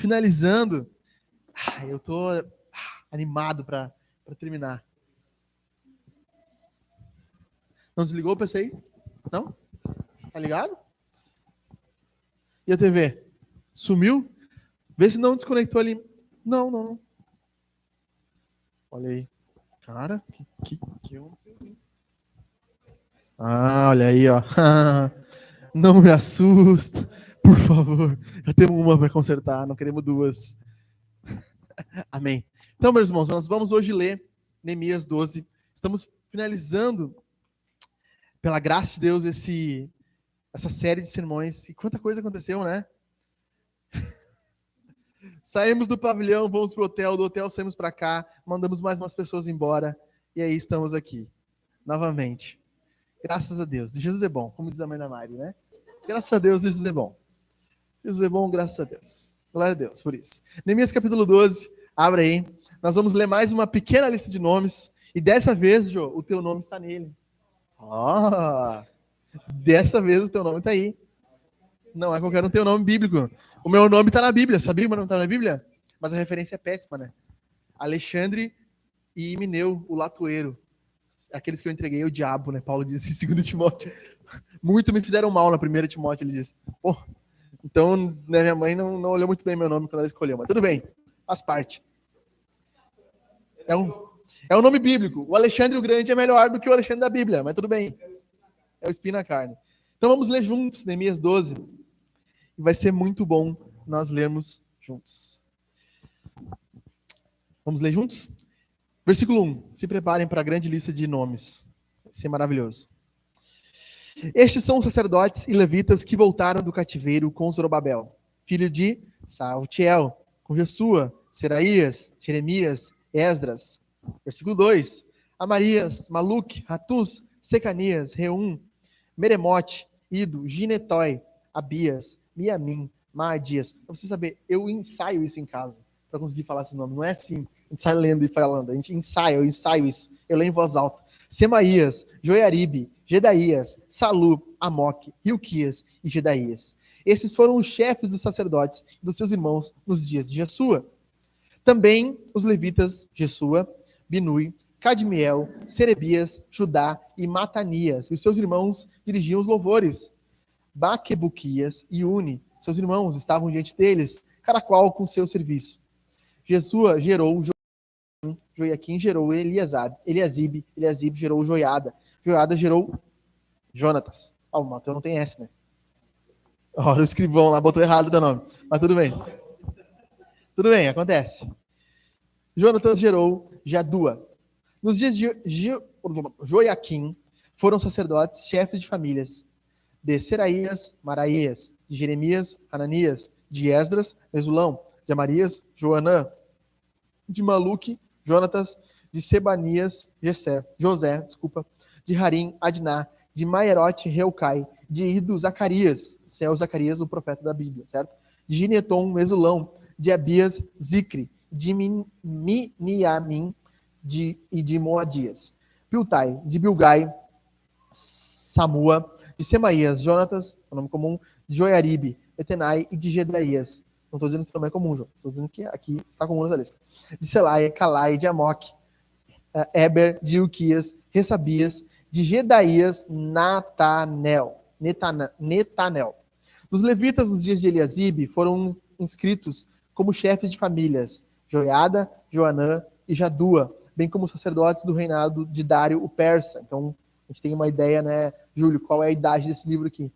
finalizando. Eu tô animado para terminar. Não desligou o PC aí? Não? Tá ligado? E a TV? Sumiu? Vê se não desconectou ali. Não. Olha aí. Cara, que eu não sei. Olha aí, ó. Não me assusta, por favor. Já temos uma para consertar, não queremos duas. Amém. Então, meus irmãos, nós vamos hoje ler Neemias 12. Estamos finalizando, pela graça de Deus, essa série de sermões. E quanta coisa aconteceu, né? Saímos do pavilhão, vamos pro hotel, do hotel saímos para cá, mandamos mais umas pessoas embora, e aí estamos aqui, novamente. Graças a Deus. Jesus é bom, como diz a mãe da Mari, né? Graças a Deus, Jesus é bom. Jesus é bom, graças a Deus. Glória a Deus por isso. Neemias capítulo 12, abre aí. Nós vamos ler mais uma pequena lista de nomes, e dessa vez, Jô, o teu nome está nele. Dessa vez o teu nome está aí. Não é qualquer um teu nome bíblico. O meu nome está na Bíblia, sabia? O meu nome está na Bíblia? Mas a referência é péssima, né? Alexandre e Mineu, o latoeiro. Aqueles que eu entreguei ao diabo, né? Paulo diz em 2 Timóteo. Muito me fizeram mal na 1 Timóteo, ele diz. Então, né, minha mãe não olhou muito bem meu nome quando ela escolheu, mas tudo bem, faz parte. É um nome bíblico. O Alexandre o Grande é melhor do que o Alexandre da Bíblia, mas tudo bem. É o espinho na carne. Então vamos ler juntos Neemias 12. E vai ser muito bom nós lermos juntos. Vamos ler juntos? Versículo 1. Se preparem para a grande lista de nomes. Vai ser maravilhoso. Estes são os sacerdotes e levitas que voltaram do cativeiro com Zorobabel, filho de Saltiel, com Jesua, Seraías, Jeremias, Esdras. Versículo 2. Amarias, Maluque, Ratus, Secanias, Reum, Meremote, Ido, Ginetói, Abias, Miamim, Maadias. Para você saber, eu ensaio isso em casa, para conseguir falar esses nomes. Não é assim, a gente sai lendo e falando. A gente ensaia, eu ensaio isso. Eu leio em voz alta. Semaías, Joiaribe, Gedaías, Salu, Amoque, Hilquias e Gedaías. Esses foram os chefes dos sacerdotes e dos seus irmãos nos dias de Jesua. Também os levitas Jesua, Binui, Cadmiel, Serebias, Judá e Matanias. E os seus irmãos dirigiam os louvores. Baquebuquias e Uni, seus irmãos, estavam diante deles, cada qual com seu serviço. Jesua gerou Joiaquim gerou Eliasibe gerou Joiada gerou Jonatas. O Mateus não tem S, né? Ora, o escrivão lá botou errado o nome, mas tudo bem. Tudo bem, acontece. Jonatas gerou Jadua. Nos dias de Joiaquim, foram sacerdotes, chefes de famílias, de Seraías, Maraías, de Jeremias, Ananias, de Esdras, Mesulão, de Amarias, Joanã, de Maluque, Jonatas, de Sebanias, José, de Harim, Adná, de Maerote, Reucai, de Ido, Zacarias, esse é o Zacarias, o profeta da Bíblia, certo? De Gineton, Mesulão, de Abias, Zicre, de Miniamim, e de Moadias, Piltai, de Bilgai, Samua, de Semaías, Jonatas, o nome comum, de Joiaribe, Etenai e de Gedaías. Não estou dizendo que o nome é comum, João. Estou dizendo que aqui está comum nessa lista. De Selaia, Calai, de Amoque, Eber, de Ilquias, Ressabias, de Gedaías, Netanel. Os levitas nos dias de Eliasibe foram inscritos como chefes de famílias, Joiada, Joanã e Jadua, bem como sacerdotes do reinado de Dário o Persa. Então, a gente tem uma ideia, né, Júlio, qual é a idade desse livro aqui.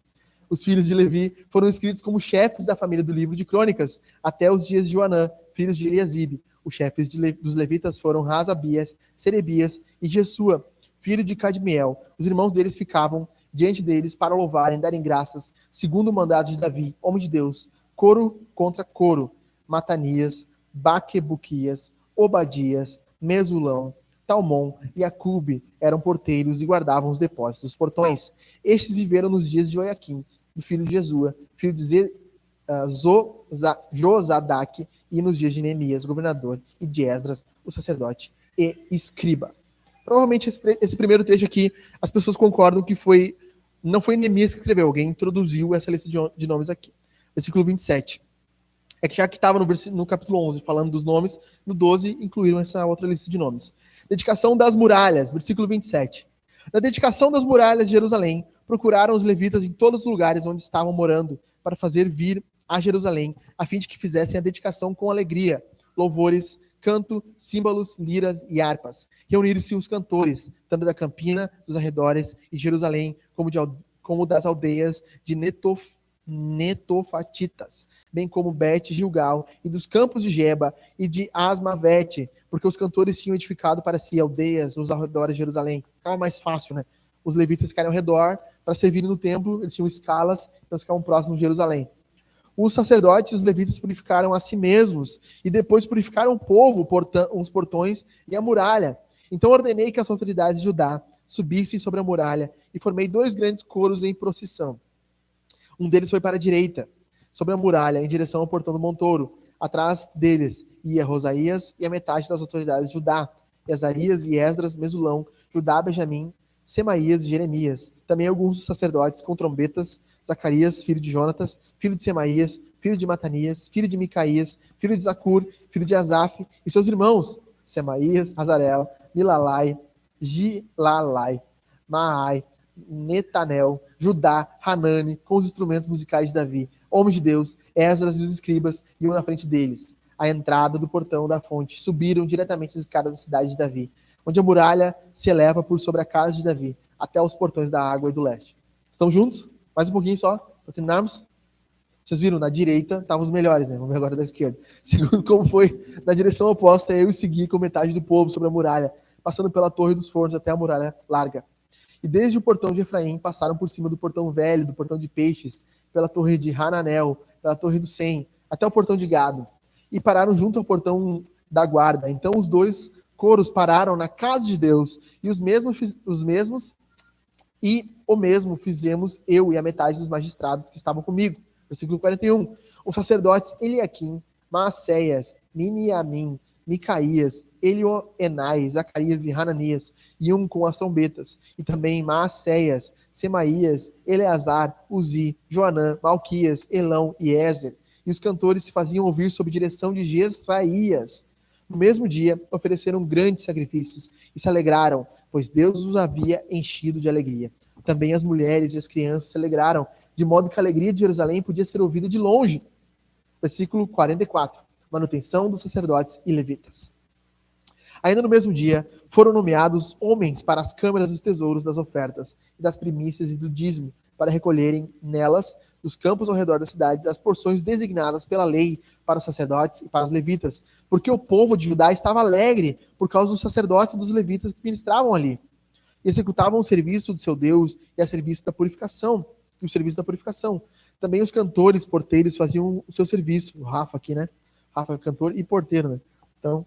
Os filhos de Levi foram inscritos como chefes da família do livro de Crônicas, até os dias de Joanã, filhos de Eliasibe. Os chefes dos levitas foram Rasabias, Serebias e Jesua, filho de Cadmiel. Os irmãos deles ficavam diante deles para louvarem, darem graças, segundo o mandado de Davi, homem de Deus, coro contra coro, Matanias, Baquebuquias, Obadias, Mesulão, Talmon e Acube eram porteiros e guardavam os depósitos dos portões. Estes viveram nos dias de Joiaquim, do filho de Jesua, filho de Josadaque, e nos dias de Neemias, governador, e de Esdras, o sacerdote e escriba. Provavelmente esse primeiro trecho aqui, as pessoas concordam que não foi Neemias que escreveu, alguém introduziu essa lista de nomes aqui. Versículo 27. É que já que estava no capítulo 11 falando dos nomes, no 12 incluíram essa outra lista de nomes. Dedicação das muralhas, versículo 27. Na dedicação das muralhas de Jerusalém, procuraram os levitas em todos os lugares onde estavam morando para fazer vir a Jerusalém, a fim de que fizessem a dedicação com alegria, louvores, canto, símbolos, liras e harpas. Reuniram-se os cantores, tanto da campina, dos arredores e de Jerusalém, como das aldeias de netofatitas, bem como Bet Gilgal, e dos campos de Geba e de Asmavete, porque os cantores tinham edificado para si aldeias nos arredores de Jerusalém. Ficava mais fácil, né? Os levitas ficarem ao redor para servirem no templo, eles tinham escalas, então eles ficavam próximos de Jerusalém. Os sacerdotes e os levitas purificaram a si mesmos e depois purificaram o povo, os portões e a muralha. Então ordenei que as autoridades de Judá subissem sobre a muralha e formei 2 grandes coros em procissão. Um deles foi para a direita, sobre a muralha, em direção ao portão do Montouro. Atrás deles ia Rosaías e a metade das autoridades de Judá, Ezarias e Esdras, Mesulão, Judá, Benjamim, Semaías e Jeremias. Também alguns dos sacerdotes com trombetas, Zacarias, filho de Jonatas, filho de Semaías, filho de Matanias, filho de Micaías, filho de Zacur, filho de Asaf, e seus irmãos, Semaías, Azarel, Milalai, Gilalai, Maai, Netanel, Judá, Hanani, com os instrumentos musicais de Davi, homens de Deus, Esdras e os escribas iam na frente deles. À entrada do portão da fonte, subiram diretamente as escadas da cidade de Davi, onde a muralha se eleva por sobre a casa de Davi, até os portões da água e do leste. Estão juntos? Mais um pouquinho só, para terminarmos. Vocês viram, na direita estavam os melhores, né? Vamos ver agora da esquerda. Segundo como foi, na direção oposta, eu segui com metade do povo sobre a muralha, passando pela torre dos fornos até a muralha larga. E desde o portão de Efraim, passaram por cima do portão velho, do portão de peixes, pela torre de Hananel, pela torre do Sem, até o portão de Gado. E pararam junto ao portão da guarda. Então os 2 coros pararam na casa de Deus, e o mesmo fizemos eu e a metade dos magistrados que estavam comigo. Versículo 41. Os sacerdotes Eliaquim, Maacéias, Miniamim, Micaías, Elioenai, Zacarias e Hananias iam com as trombetas, e também Maacéias, Semaías, Eleazar, Uzi, Joanã, Malquias, Elão e Ézer. E os cantores se faziam ouvir sob direção de Jesraías. No mesmo dia, ofereceram grandes sacrifícios e se alegraram, pois Deus os havia enchido de alegria. Também as mulheres e as crianças se alegraram, de modo que a alegria de Jerusalém podia ser ouvida de longe. Versículo 44. Manutenção dos sacerdotes e levitas. Ainda no mesmo dia, foram nomeados homens para as câmaras dos tesouros das ofertas, e das primícias e do dízimo, para recolherem nelas, dos campos ao redor das cidades, as porções designadas pela lei para os sacerdotes e para os levitas, porque o povo de Judá estava alegre por causa dos sacerdotes e dos levitas que ministravam ali. E executavam o serviço do seu Deus e o serviço da purificação. Também os cantores, porteiros, faziam o seu serviço. O Rafa aqui, né? Rafa é cantor e porteiro, né? Então,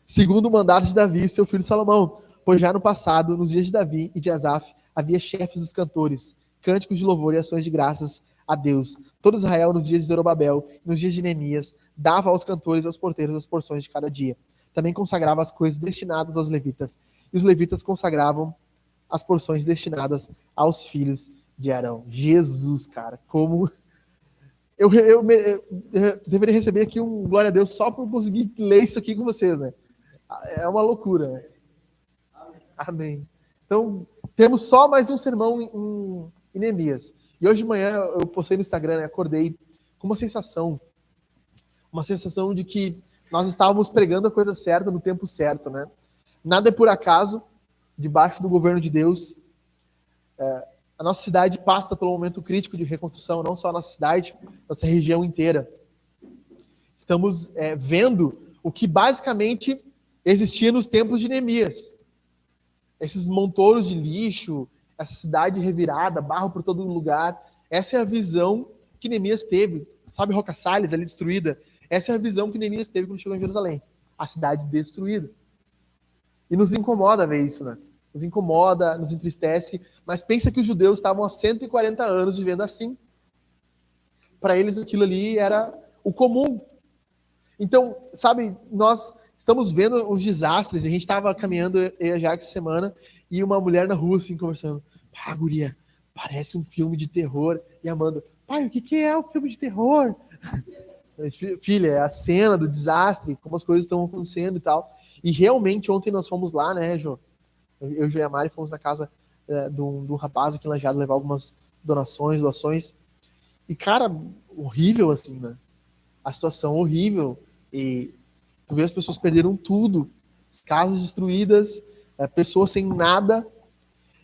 segundo o mandato de Davi, seu filho Salomão, pois já no passado, nos dias de Davi e de Asaf, havia chefes dos cantores, cânticos de louvor e ações de graças a Deus. Todo Israel, nos dias de Zorobabel, nos dias de Neemias, dava aos cantores e aos porteiros as porções de cada dia. Também consagrava as coisas destinadas aos levitas, e os levitas consagravam as porções destinadas aos filhos de Arão. Jesus, cara, como... Eu deveria receber aqui um glória a Deus só por conseguir ler isso aqui com vocês, né? É uma loucura, né? Amém. Então, temos só mais um sermão em Neemias. E hoje de manhã eu postei no Instagram, né? Acordei com uma sensação de que nós estávamos pregando a coisa certa no tempo certo, né? Nada é por acaso, debaixo do governo de Deus. A nossa cidade passa pelo momento crítico de reconstrução, não só a nossa cidade, nossa região inteira. Estamos vendo o que basicamente existia nos tempos de Neemias. Esses montouros de lixo, essa cidade revirada, barro por todo lugar. Essa é a visão que Neemias teve. Sabe Roca Salles ali destruída? Essa é a visão que Neemias teve quando chegou em Jerusalém. A cidade destruída. E nos incomoda ver isso, né? Nos incomoda, nos entristece, mas pensa que os judeus estavam há 140 anos vivendo assim. Para eles aquilo ali era o comum. Então, sabe, nós estamos vendo os desastres, a gente estava caminhando, eu e a Jaque, essa semana, e uma mulher na rua, assim, conversando. Pá, guria, parece um filme de terror. E a Amanda, pai, o que é o filme de terror? Filha, é a cena do desastre, como as coisas estão acontecendo e tal. E realmente ontem nós fomos lá, né, Jô? Eu e a Mari fomos na casa de um rapaz aqui em Lajeado levar algumas doações. E, cara, horrível assim, né? A situação horrível. E tu vê as pessoas perderam tudo. Casas destruídas, pessoas sem nada.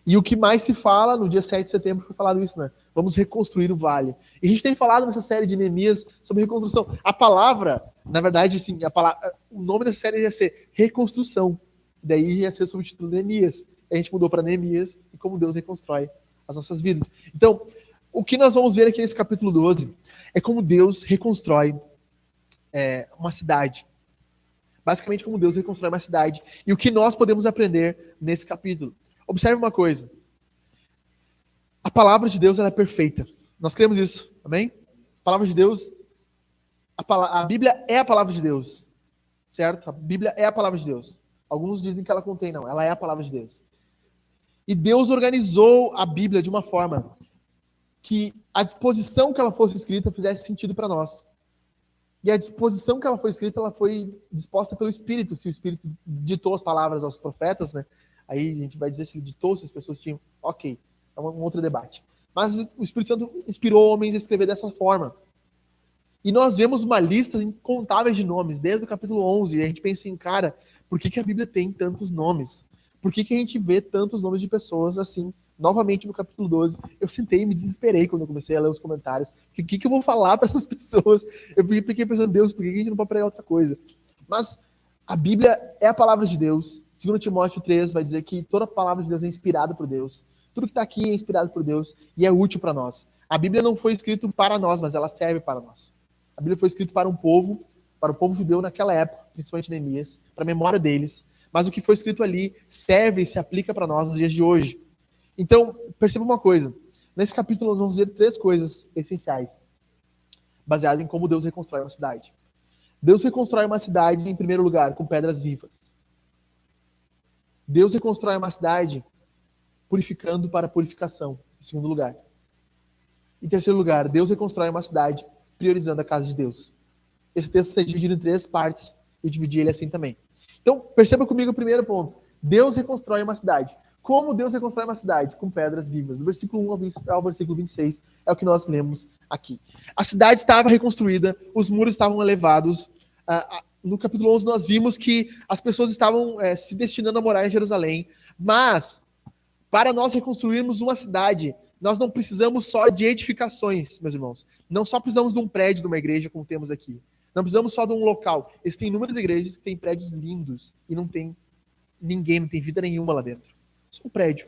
E o que mais se fala no dia 7 de setembro foi falado isso, né? Vamos reconstruir o vale. E a gente tem falado nessa série de Neemias sobre reconstrução. A palavra, na verdade, assim, o nome dessa série ia ser Reconstrução. Daí ia ser sob o título Neemias. A gente mudou para Neemias e como Deus reconstrói as nossas vidas. Então, o que nós vamos ver aqui nesse capítulo 12 é como Deus reconstrói uma cidade. Basicamente, como Deus reconstrói uma cidade. E o que nós podemos aprender nesse capítulo. Observe uma coisa. A palavra de Deus ela é perfeita. Nós cremos isso, amém? A palavra de Deus, a Bíblia é a palavra de Deus, certo? A Bíblia é a palavra de Deus. Alguns dizem que ela contém, não. Ela é a palavra de Deus. E Deus organizou a Bíblia de uma forma que a disposição que ela fosse escrita fizesse sentido para nós. E a disposição que ela foi escrita, ela foi disposta pelo Espírito. Se o Espírito ditou as palavras aos profetas, né? Aí a gente vai dizer se ele ditou, se as pessoas tinham. Ok, é um outro debate. Mas o Espírito Santo inspirou homens a escrever dessa forma. E nós vemos uma lista incontável de nomes, desde o capítulo 11. E a gente pensa assim, cara, por que a Bíblia tem tantos nomes? Por que a gente vê tantos nomes de pessoas assim? Novamente no capítulo 12, eu sentei e me desesperei quando eu comecei a ler os comentários. O que eu vou falar para essas pessoas? Eu fiquei pensando, Deus, por que a gente não pode pregar outra coisa? Mas a Bíblia é a palavra de Deus. 2 Timóteo 3 vai dizer que toda a palavra de Deus é inspirada por Deus. Tudo que está aqui é inspirado por Deus e é útil para nós. A Bíblia não foi escrita para nós, mas ela serve para nós. A Bíblia foi escrita para o povo judeu naquela época, principalmente Neemias, para a memória deles. Mas o que foi escrito ali serve e se aplica para nós nos dias de hoje. Então, perceba uma coisa. Nesse capítulo nós vamos ver 3 coisas essenciais, baseadas em como Deus reconstrói uma cidade. Deus reconstrói uma cidade, em primeiro lugar, com pedras vivas. Deus reconstrói uma cidade purificando para a purificação, em segundo lugar. Em terceiro lugar, Deus reconstrói uma cidade priorizando a casa de Deus. Esse texto é dividido em 3 partes, eu dividi ele assim também. Então, perceba comigo o primeiro ponto. Deus reconstrói uma cidade. Como Deus reconstrói uma cidade? Com pedras vivas. Do versículo 1 ao versículo 26 é o que nós lemos aqui. A cidade estava reconstruída, os muros estavam elevados. No capítulo 11 nós vimos que as pessoas estavam se destinando a morar em Jerusalém. Mas, para nós reconstruirmos uma cidade, nós não precisamos só de edificações, meus irmãos. Não só precisamos de um prédio, de uma igreja, como temos aqui. Não precisamos só de um local. Existem inúmeras igrejas que têm prédios lindos e não tem ninguém, não tem vida nenhuma lá dentro. Só um prédio.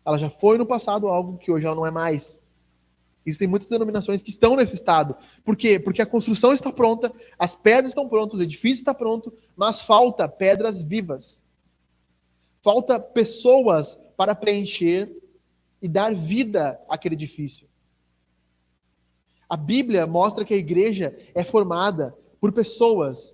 Ela já foi no passado algo que hoje ela não é mais. Existem muitas denominações que estão nesse estado. Por quê? Porque a construção está pronta, as pedras estão prontas, o edifício está pronto, mas falta pedras vivas. Falta pessoas para preencher e dar vida àquele edifício. A Bíblia mostra que a igreja é formada por pessoas.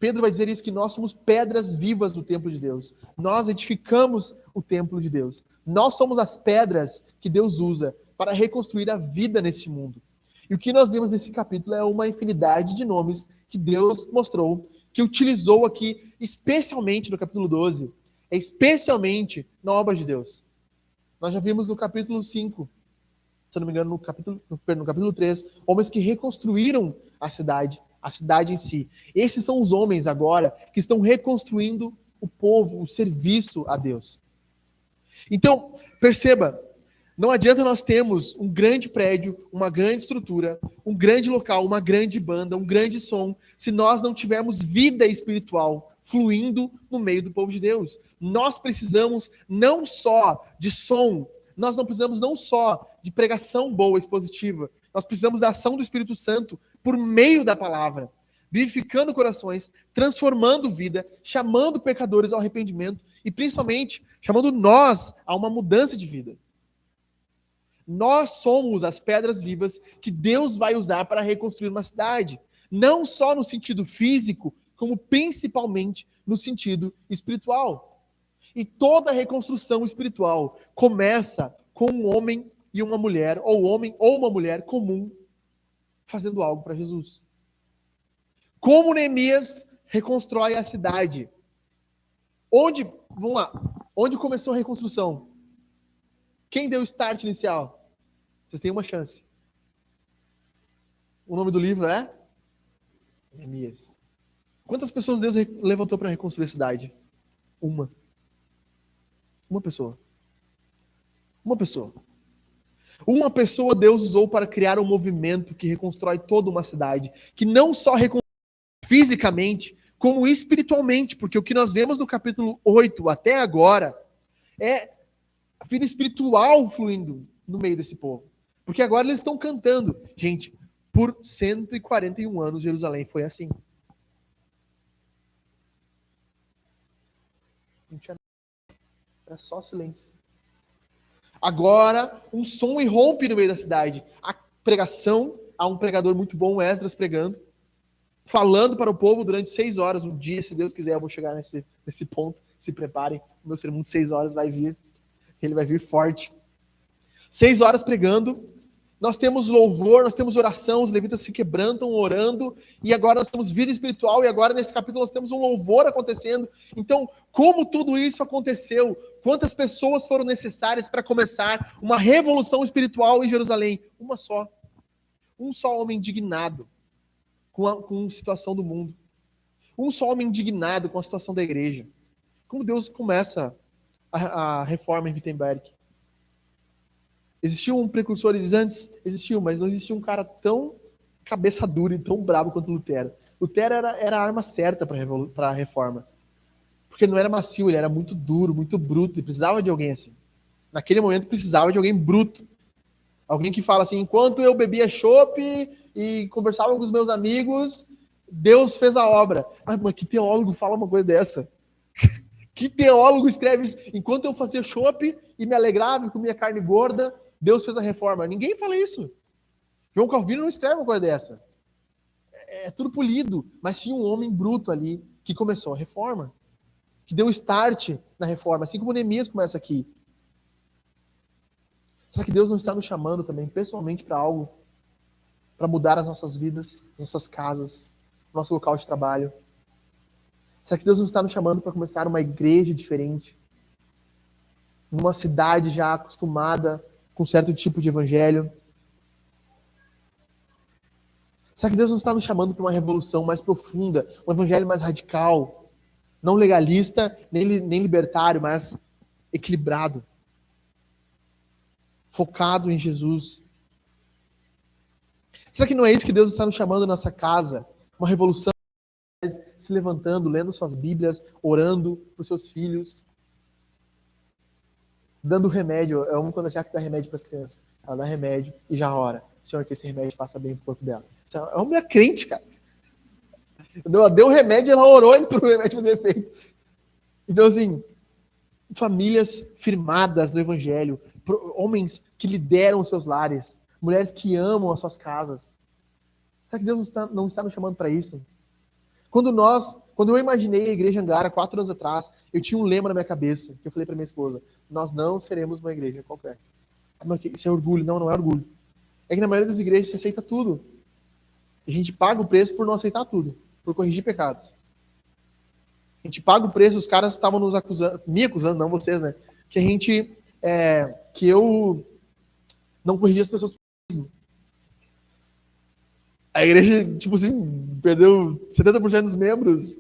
Pedro vai dizer isso, que nós somos pedras vivas do templo de Deus. Nós edificamos o templo de Deus. Nós somos as pedras que Deus usa para reconstruir a vida nesse mundo. E o que nós vemos nesse capítulo é uma infinidade de nomes que Deus mostrou, que utilizou aqui, especialmente no capítulo 12, especialmente na obra de Deus. Nós já vimos no capítulo 5, se não me engano, no capítulo 3, homens que reconstruíram a cidade em si. Esses são os homens agora que estão reconstruindo o povo, o serviço a Deus. Então, perceba, não adianta nós termos um grande prédio, uma grande estrutura, um grande local, uma grande banda, um grande som, se nós não tivermos vida espiritual fluindo no meio do povo de Deus. Nós precisamos não só de som, nós não precisamos não só de pregação boa, expositiva, nós precisamos da ação do Espírito Santo por meio da palavra, vivificando corações, transformando vida, chamando pecadores ao arrependimento e principalmente chamando nós a uma mudança de vida. Nós somos as pedras vivas que Deus vai usar para reconstruir uma cidade, não só no sentido físico, como principalmente no sentido espiritual. E toda reconstrução espiritual começa com um homem e uma mulher, ou homem ou uma mulher comum, fazendo algo para Jesus. Como Neemias reconstrói a cidade. Vamos lá, onde começou a reconstrução? Quem deu o start inicial? Vocês têm uma chance. O nome do livro é Neemias. Quantas pessoas Deus levantou para reconstruir a cidade? Uma. Uma pessoa. Uma pessoa. Uma pessoa Deus usou para criar um movimento que reconstrói toda uma cidade, que não só reconstrói fisicamente, como espiritualmente, porque o que nós vemos no capítulo 8 até agora é a vida espiritual fluindo no meio desse povo. Porque agora eles estão cantando. Gente, por 141 anos Jerusalém foi assim. Não tinha nada. Era só silêncio. Agora, um som irrompe no meio da cidade. A pregação, há um pregador muito bom, Esdras, pregando, falando para o povo durante 6 horas. Um dia, se Deus quiser, eu vou chegar nesse ponto. Se preparem, o meu sermão de 6 horas vai vir. Ele vai vir forte. 6 horas pregando. Nós temos louvor, nós temos oração, os levitas se quebrantam orando, e agora nós temos vida espiritual, e agora nesse capítulo nós temos um louvor acontecendo. Então, como tudo isso aconteceu? Quantas pessoas foram necessárias para começar uma revolução espiritual em Jerusalém? Uma só. Um só homem indignado com a situação do mundo. Um só homem indignado com a situação da igreja. Como Deus começa a reforma em Wittenberg? Existiam precursores antes? Existiu, mas não existia um cara tão cabeça dura e tão bravo quanto Lutero. Lutero era a arma certa para a reforma. Porque ele não era macio, ele era muito duro, muito bruto. Ele precisava de alguém assim. Naquele momento precisava de alguém bruto. Alguém que fala assim, enquanto eu bebia chopp e conversava com os meus amigos, Deus fez a obra. Mas que teólogo fala uma coisa dessa? Que teólogo escreve isso? Enquanto eu fazia chopp e me alegrava e comia carne gorda, Deus fez a reforma. Ninguém fala isso. João Calvino não escreve uma coisa dessa. É tudo polido. Mas tinha um homem bruto ali que começou a reforma. Que deu start na reforma. Assim como Neemias começa aqui. Será que Deus não está nos chamando também pessoalmente para algo? Para mudar as nossas vidas, nossas casas, nosso local de trabalho? Será que Deus não está nos chamando para começar uma igreja diferente? Numa cidade já acostumada com certo tipo de evangelho? Será que Deus não está nos chamando para uma revolução mais profunda, um evangelho mais radical, não legalista, nem libertário, mas equilibrado, focado em Jesus? Será que não é isso que Deus está nos chamando na nossa casa? Uma revolução, se levantando, lendo suas Bíblias, orando para os seus filhos, dando remédio. Eu amo quando a Jaque dá remédio para as crianças. Ela dá remédio e já ora. Senhor, que esse remédio faça bem pro corpo dela. É uma mulher crente, cara. Ela deu o remédio e ela orou para o remédio fazer efeito. Então, assim, famílias firmadas no Evangelho, homens que lideram os seus lares, mulheres que amam as suas casas. Será que Deus não está nos chamando para isso? Quando eu imaginei a Igreja Angara 4 anos atrás, eu tinha um lema na minha cabeça, que eu falei para minha esposa: nós não seremos uma igreja qualquer. Isso é orgulho. Não, não é orgulho. É que na maioria das igrejas você aceita tudo. A gente paga o preço por não aceitar tudo, por corrigir pecados. A gente paga o preço, os caras estavam nos acusando, me acusando, não vocês, né? Que eu não corrigi as pessoas. A igreja, tipo assim, perdeu 70% dos membros.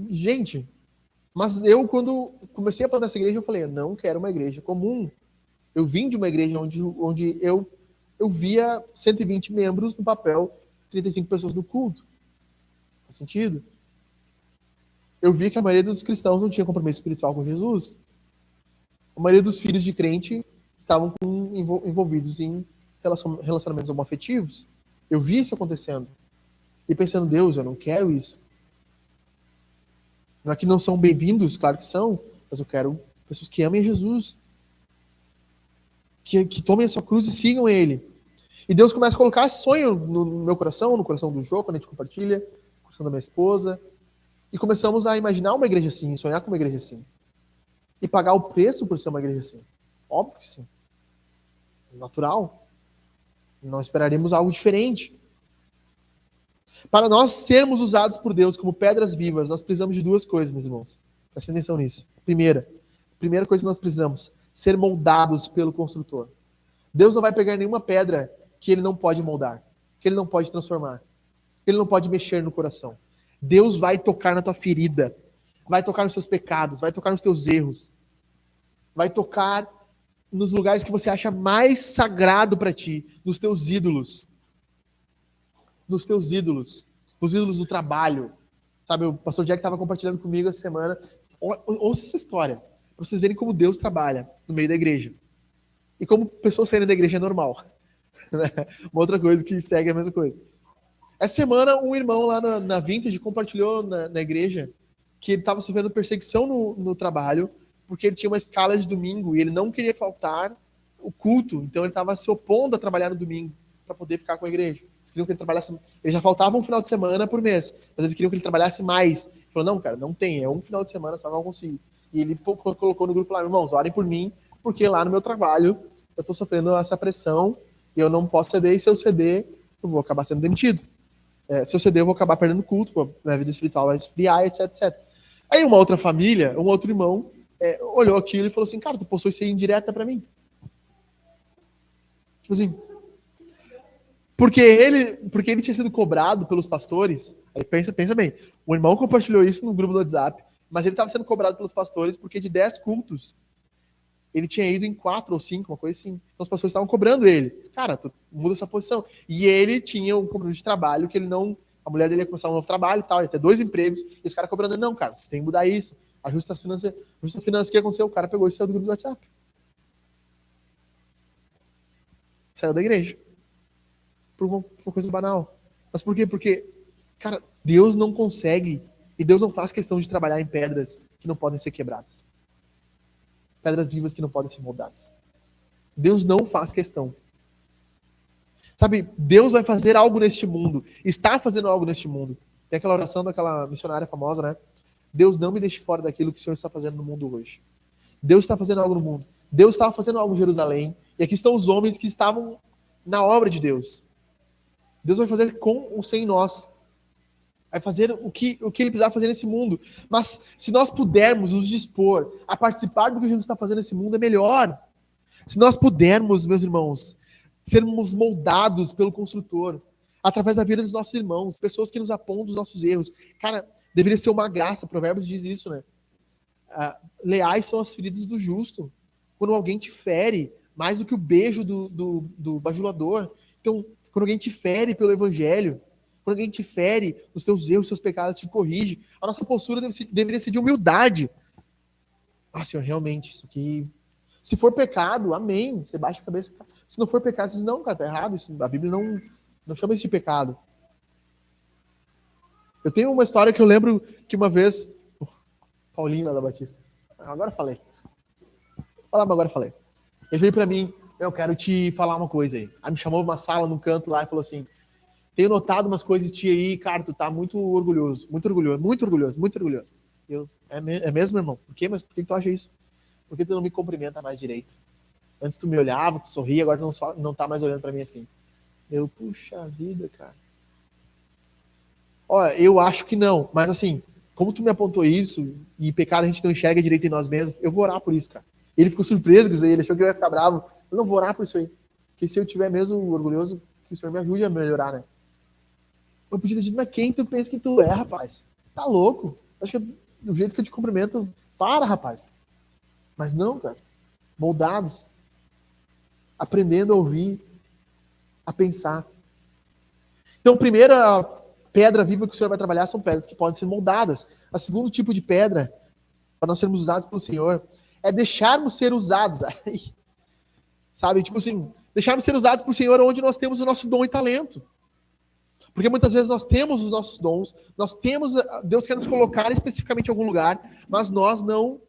Gente, mas eu, quando comecei a plantar essa igreja, eu falei, eu não quero uma igreja comum. Eu vim de uma igreja onde eu via 120 membros no papel, 35 pessoas no culto. Faz sentido? Eu vi que a maioria dos cristãos não tinha compromisso espiritual com Jesus. A maioria dos filhos de crente estavam envolvidos em relacionamentos homoafetivos. Eu vi isso acontecendo. E pensando, Deus, eu não quero isso. Não é que não são bem-vindos, claro que são, mas eu quero pessoas que amem Jesus. Que tomem a sua cruz e sigam Ele. E Deus começa a colocar esse sonho no meu coração, no coração do Jô, quando a gente compartilha, no coração da minha esposa. E começamos a imaginar uma igreja assim, sonhar com uma igreja assim. E pagar o preço por ser uma igreja assim. Óbvio que sim. Natural. Não esperaríamos algo diferente. Para nós sermos usados por Deus como pedras vivas, nós precisamos de duas coisas, meus irmãos. Presta atenção nisso. Primeira coisa que nós precisamos, ser moldados pelo construtor. Deus não vai pegar nenhuma pedra que ele não pode moldar, que ele não pode transformar, que ele não pode mexer no coração. Deus vai tocar na tua ferida, vai tocar nos seus pecados, vai tocar nos teus erros, vai tocar nos lugares que você acha mais sagrado para ti, nos teus ídolos. Nos teus ídolos, nos ídolos do trabalho. Sabe, o pastor Jack estava compartilhando comigo essa semana. Ouça essa história, para vocês verem como Deus trabalha no meio da igreja. E como pessoas saírem da igreja é normal. Uma outra coisa que segue a mesma coisa. Essa semana, um irmão lá na Vintage compartilhou na igreja que ele estava sofrendo perseguição no trabalho, porque ele tinha uma escala de domingo e ele não queria faltar o culto. Então ele estava se opondo a trabalhar no domingo para poder ficar com a igreja. Eles queriam que ele trabalhasse. Ele já faltava um final de semana por mês, mas eles queriam que ele trabalhasse mais. Ele falou: não, cara, não tem, é um final de semana, só não consigo. E ele colocou no grupo lá: irmãos, orem por mim, porque lá no meu trabalho eu estou sofrendo essa pressão e eu não posso ceder, e se eu ceder, eu vou acabar sendo demitido. Se eu ceder, eu vou acabar perdendo culto, a vida espiritual vai esfriar, etc, etc. Aí uma outra família, um outro irmão, olhou aquilo e falou assim: cara, tu postou isso aí indireta pra mim. Tipo assim, porque ele tinha sido cobrado pelos pastores. Aí pensa bem, o irmão compartilhou isso no grupo do WhatsApp, mas ele estava sendo cobrado pelos pastores porque de 10 cultos, ele tinha ido em 4 ou 5, uma coisa assim. Então os pastores estavam cobrando ele. Cara, tu muda essa posição. E ele tinha um compromisso de trabalho que ele não... A mulher dele ia começar um novo trabalho e tal, ia ter 2 empregos. E os caras cobrando ele: não, cara, você tem que mudar isso. Ajusta as finanças. Ajusta a finança. O que aconteceu? O cara pegou e saiu do grupo do WhatsApp. Saiu da igreja. Por uma coisa banal. Mas por quê? Porque, cara, Deus não consegue e Deus não faz questão de trabalhar em pedras que não podem ser quebradas. Pedras vivas que não podem ser moldadas. Deus não faz questão. Sabe, Deus vai fazer algo neste mundo. Está fazendo algo neste mundo. Tem aquela oração daquela missionária famosa, né? Deus, não me deixe fora daquilo que o Senhor está fazendo no mundo hoje. Deus está fazendo algo no mundo. Deus estava fazendo algo em Jerusalém. E aqui estão os homens que estavam na obra de Deus. Deus vai fazer com ou sem nós. Vai fazer o que ele precisar fazer nesse mundo. Mas se nós pudermos nos dispor a participar do que Jesus está fazendo nesse mundo, é melhor. Se nós pudermos, meus irmãos, sermos moldados pelo construtor, através da vida dos nossos irmãos, pessoas que nos apontam dos nossos erros. Cara, deveria ser uma graça. Provérbios diz isso, né? Leais são as feridas do justo. Quando alguém te fere, mais do que o beijo do bajulador. Então, quando alguém te fere pelo evangelho, quando alguém te fere os teus erros, os seus pecados, te corrige, a nossa postura deveria ser de humildade. Senhor, realmente, isso aqui... Se for pecado, amém. Você baixa a cabeça. Se não for pecado, você diz: não, cara, tá errado. A Bíblia não chama isso de pecado. Eu tenho uma história que eu lembro que uma vez... Paulinho lá da Batista. Agora falei. Agora falei. Ele veio pra mim: eu quero te falar uma coisa aí. Aí me chamou uma sala num canto lá e falou assim: tenho notado umas coisas de ti aí, cara, tu tá muito orgulhoso, muito orgulhoso, muito orgulhoso, muito orgulhoso. É mesmo, irmão? Por quê? Mas por que tu acha isso? Por que tu não me cumprimenta mais direito? Antes tu me olhava, tu sorria, agora tu não tá mais olhando pra mim assim. Puxa vida, cara. Olha, eu acho que não, mas assim, como tu me apontou isso, e pecado a gente não enxerga direito em nós mesmos, eu vou orar por isso, cara. Ele ficou surpreso com isso aí, ele achou que eu ia ficar bravo. Eu não vou orar por isso aí. Porque se eu tiver mesmo orgulhoso, que o Senhor me ajude a melhorar, né? Eu podia ter dito: mas quem tu pensa que tu é, rapaz? Tá louco? Acho que do jeito que eu te cumprimento, para, rapaz. Mas não, cara. Moldados. Aprendendo a ouvir, a pensar. Então, a primeira pedra viva que o Senhor vai trabalhar são pedras que podem ser moldadas. O segundo tipo de pedra, para nós sermos usados pelo Senhor, é deixarmos ser usados. Sabe, tipo assim, deixarmos ser usados pelo Senhor onde nós temos o nosso dom e talento. Porque muitas vezes nós temos os nossos dons, Deus quer nos colocar especificamente em algum lugar, mas nós não.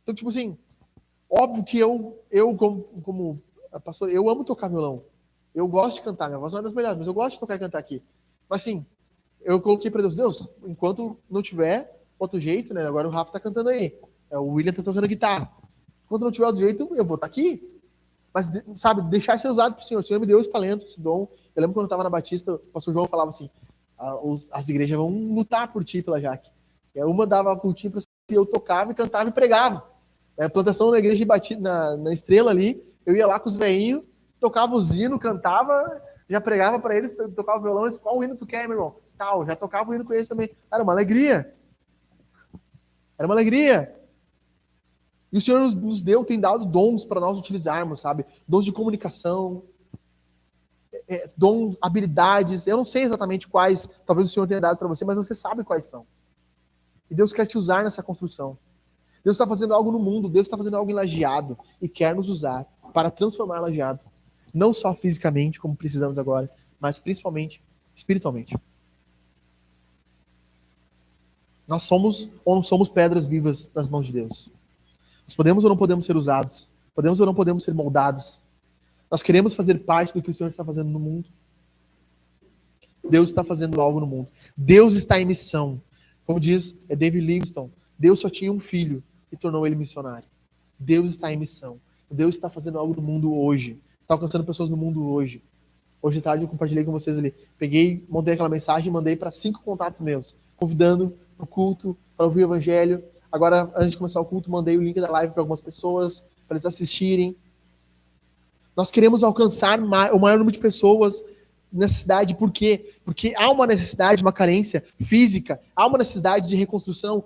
Então, tipo assim, óbvio que eu como pastor, eu amo tocar violão. Eu gosto de cantar, minha voz não é das melhores, mas eu gosto de tocar e cantar aqui. Mas assim, eu coloquei para Deus, enquanto não tiver outro jeito, né? Agora o Rafa tá cantando aí. O William tá tocando guitarra. Enquanto não tiver outro jeito, eu vou estar aqui. Mas, sabe, deixar ser usado pro Senhor. O Senhor me deu esse talento, esse dom. Eu lembro quando eu estava na Batista, o pastor João falava assim, as igrejas vão lutar por ti, pela Jaque. E aí uma dava cultinho para e eu tocava e cantava e pregava. A plantação na igreja de Batista, na Estrela ali, eu ia lá com os veinhos, tocava o hino, cantava, já pregava para eles, tocava o violão, eles, qual hino tu quer, meu irmão? Tal, já tocava o hino com eles também. Era uma alegria. Era uma alegria. E o Senhor nos deu, tem dado dons para nós utilizarmos, sabe? Dons de comunicação, dons, habilidades. Eu não sei exatamente quais, talvez o Senhor tenha dado para você, mas você sabe quais são. E Deus quer te usar nessa construção. Deus está fazendo algo no mundo, Deus está fazendo algo em Lajeado e quer nos usar para transformar Lajeado. Não só fisicamente, como precisamos agora, mas principalmente espiritualmente. Nós somos ou não somos pedras vivas nas mãos de Deus. Nós podemos ou não podemos ser usados. Podemos ou não podemos ser moldados. Nós queremos fazer parte do que o Senhor está fazendo no mundo. Deus está fazendo algo no mundo. Deus está em missão. Como diz David Livingstone, Deus só tinha um filho e tornou ele missionário. Deus está em missão. Deus está fazendo algo no mundo hoje. Está alcançando pessoas no mundo hoje. Hoje à tarde eu compartilhei com vocês ali. Peguei, montei aquela mensagem e mandei para 5 contatos meus, convidando para o culto, para ouvir o evangelho. Agora, antes de começar o culto, mandei o link da live para algumas pessoas, para eles assistirem. Nós queremos alcançar o maior número de pessoas nessa cidade. Por quê? Porque há uma necessidade, uma carência física, há uma necessidade de reconstrução,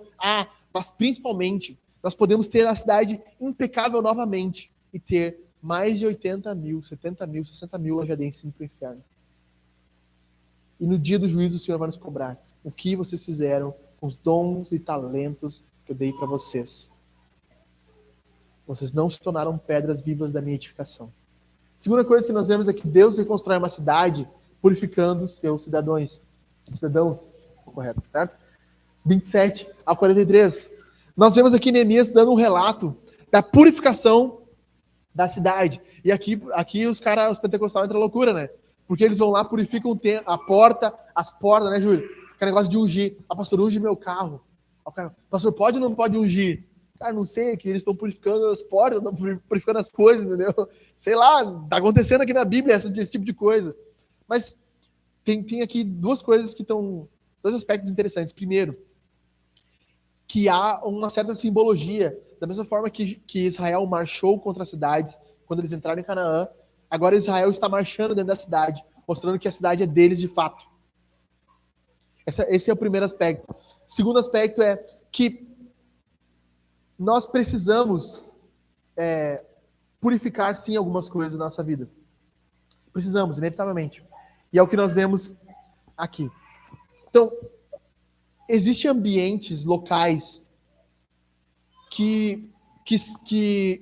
mas principalmente nós podemos ter a cidade impecável novamente e ter mais de 80 mil, 70 mil, 60 mil lajadenses indo para o inferno. E no dia do juízo o Senhor vai nos cobrar o que vocês fizeram com os dons e talentos que eu dei para vocês. Vocês não se tornaram pedras vivas da minha edificação. Segunda coisa que nós vemos é que Deus reconstrói uma cidade purificando seus cidadãos, correto, certo? 27 a 43. Nós vemos aqui Neemias dando um relato da purificação da cidade. E aqui os pentecostais entram loucura, né? Porque eles vão lá, purificam a porta, as portas, né, Júlio? Aquele negócio de ungir. Pastor, unge meu carro. Pastor, pode ou não pode ungir? Cara, não sei, que eles estão purificando as portas, estão purificando as coisas, entendeu? Sei lá, tá acontecendo aqui na Bíblia esse tipo de coisa. Mas tem aqui dois aspectos interessantes. Primeiro, que há uma certa simbologia. Da mesma forma que Israel marchou contra as cidades quando eles entraram em Canaã, agora Israel está marchando dentro da cidade, mostrando que a cidade é deles de fato. Esse é o primeiro aspecto. O segundo aspecto é que nós precisamos purificar, sim, algumas coisas na nossa vida. Precisamos, inevitavelmente. E é o que nós vemos aqui. Então, existem ambientes locais que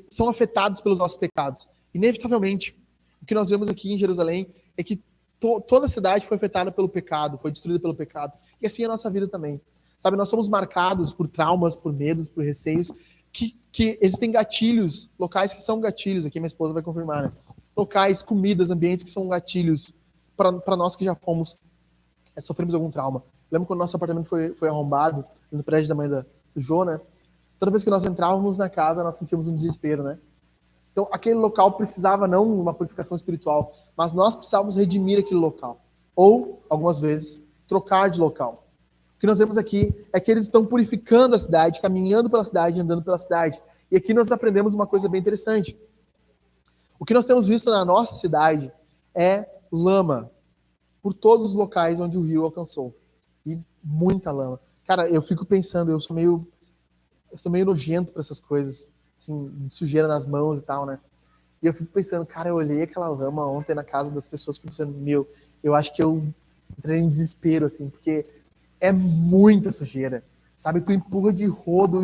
são afetados pelos nossos pecados. Inevitavelmente, o que nós vemos aqui em Jerusalém é que toda a cidade foi afetada pelo pecado, foi destruída pelo pecado. E assim é a nossa vida também. Sabe, nós somos marcados por traumas, por medos, por receios, que existem gatilhos, locais que são gatilhos, aqui minha esposa vai confirmar, né? Locais, comidas, ambientes que são gatilhos para nós que já sofremos algum trauma. Lembro quando nosso apartamento foi arrombado no prédio da mãe do Jô, né? Toda vez que nós entrávamos na casa, nós sentíamos um desespero, né? Então, aquele local precisava não uma purificação espiritual, mas nós precisávamos redimir aquele local. Ou, algumas vezes, trocar de local. O que nós vemos aqui é que eles estão purificando a cidade, caminhando pela cidade, andando pela cidade. E aqui nós aprendemos uma coisa bem interessante. O que nós temos visto na nossa cidade é lama por todos os locais onde o rio alcançou. E muita lama. Cara, eu fico pensando, eu sou meio nojento para essas coisas, assim, de sujeira nas mãos e tal, né? E eu fico pensando, cara, eu olhei aquela lama ontem na casa das pessoas, fico pensando, eu acho que eu entrei em desespero, assim, porque é muita sujeira, sabe? Tu empurra de rodo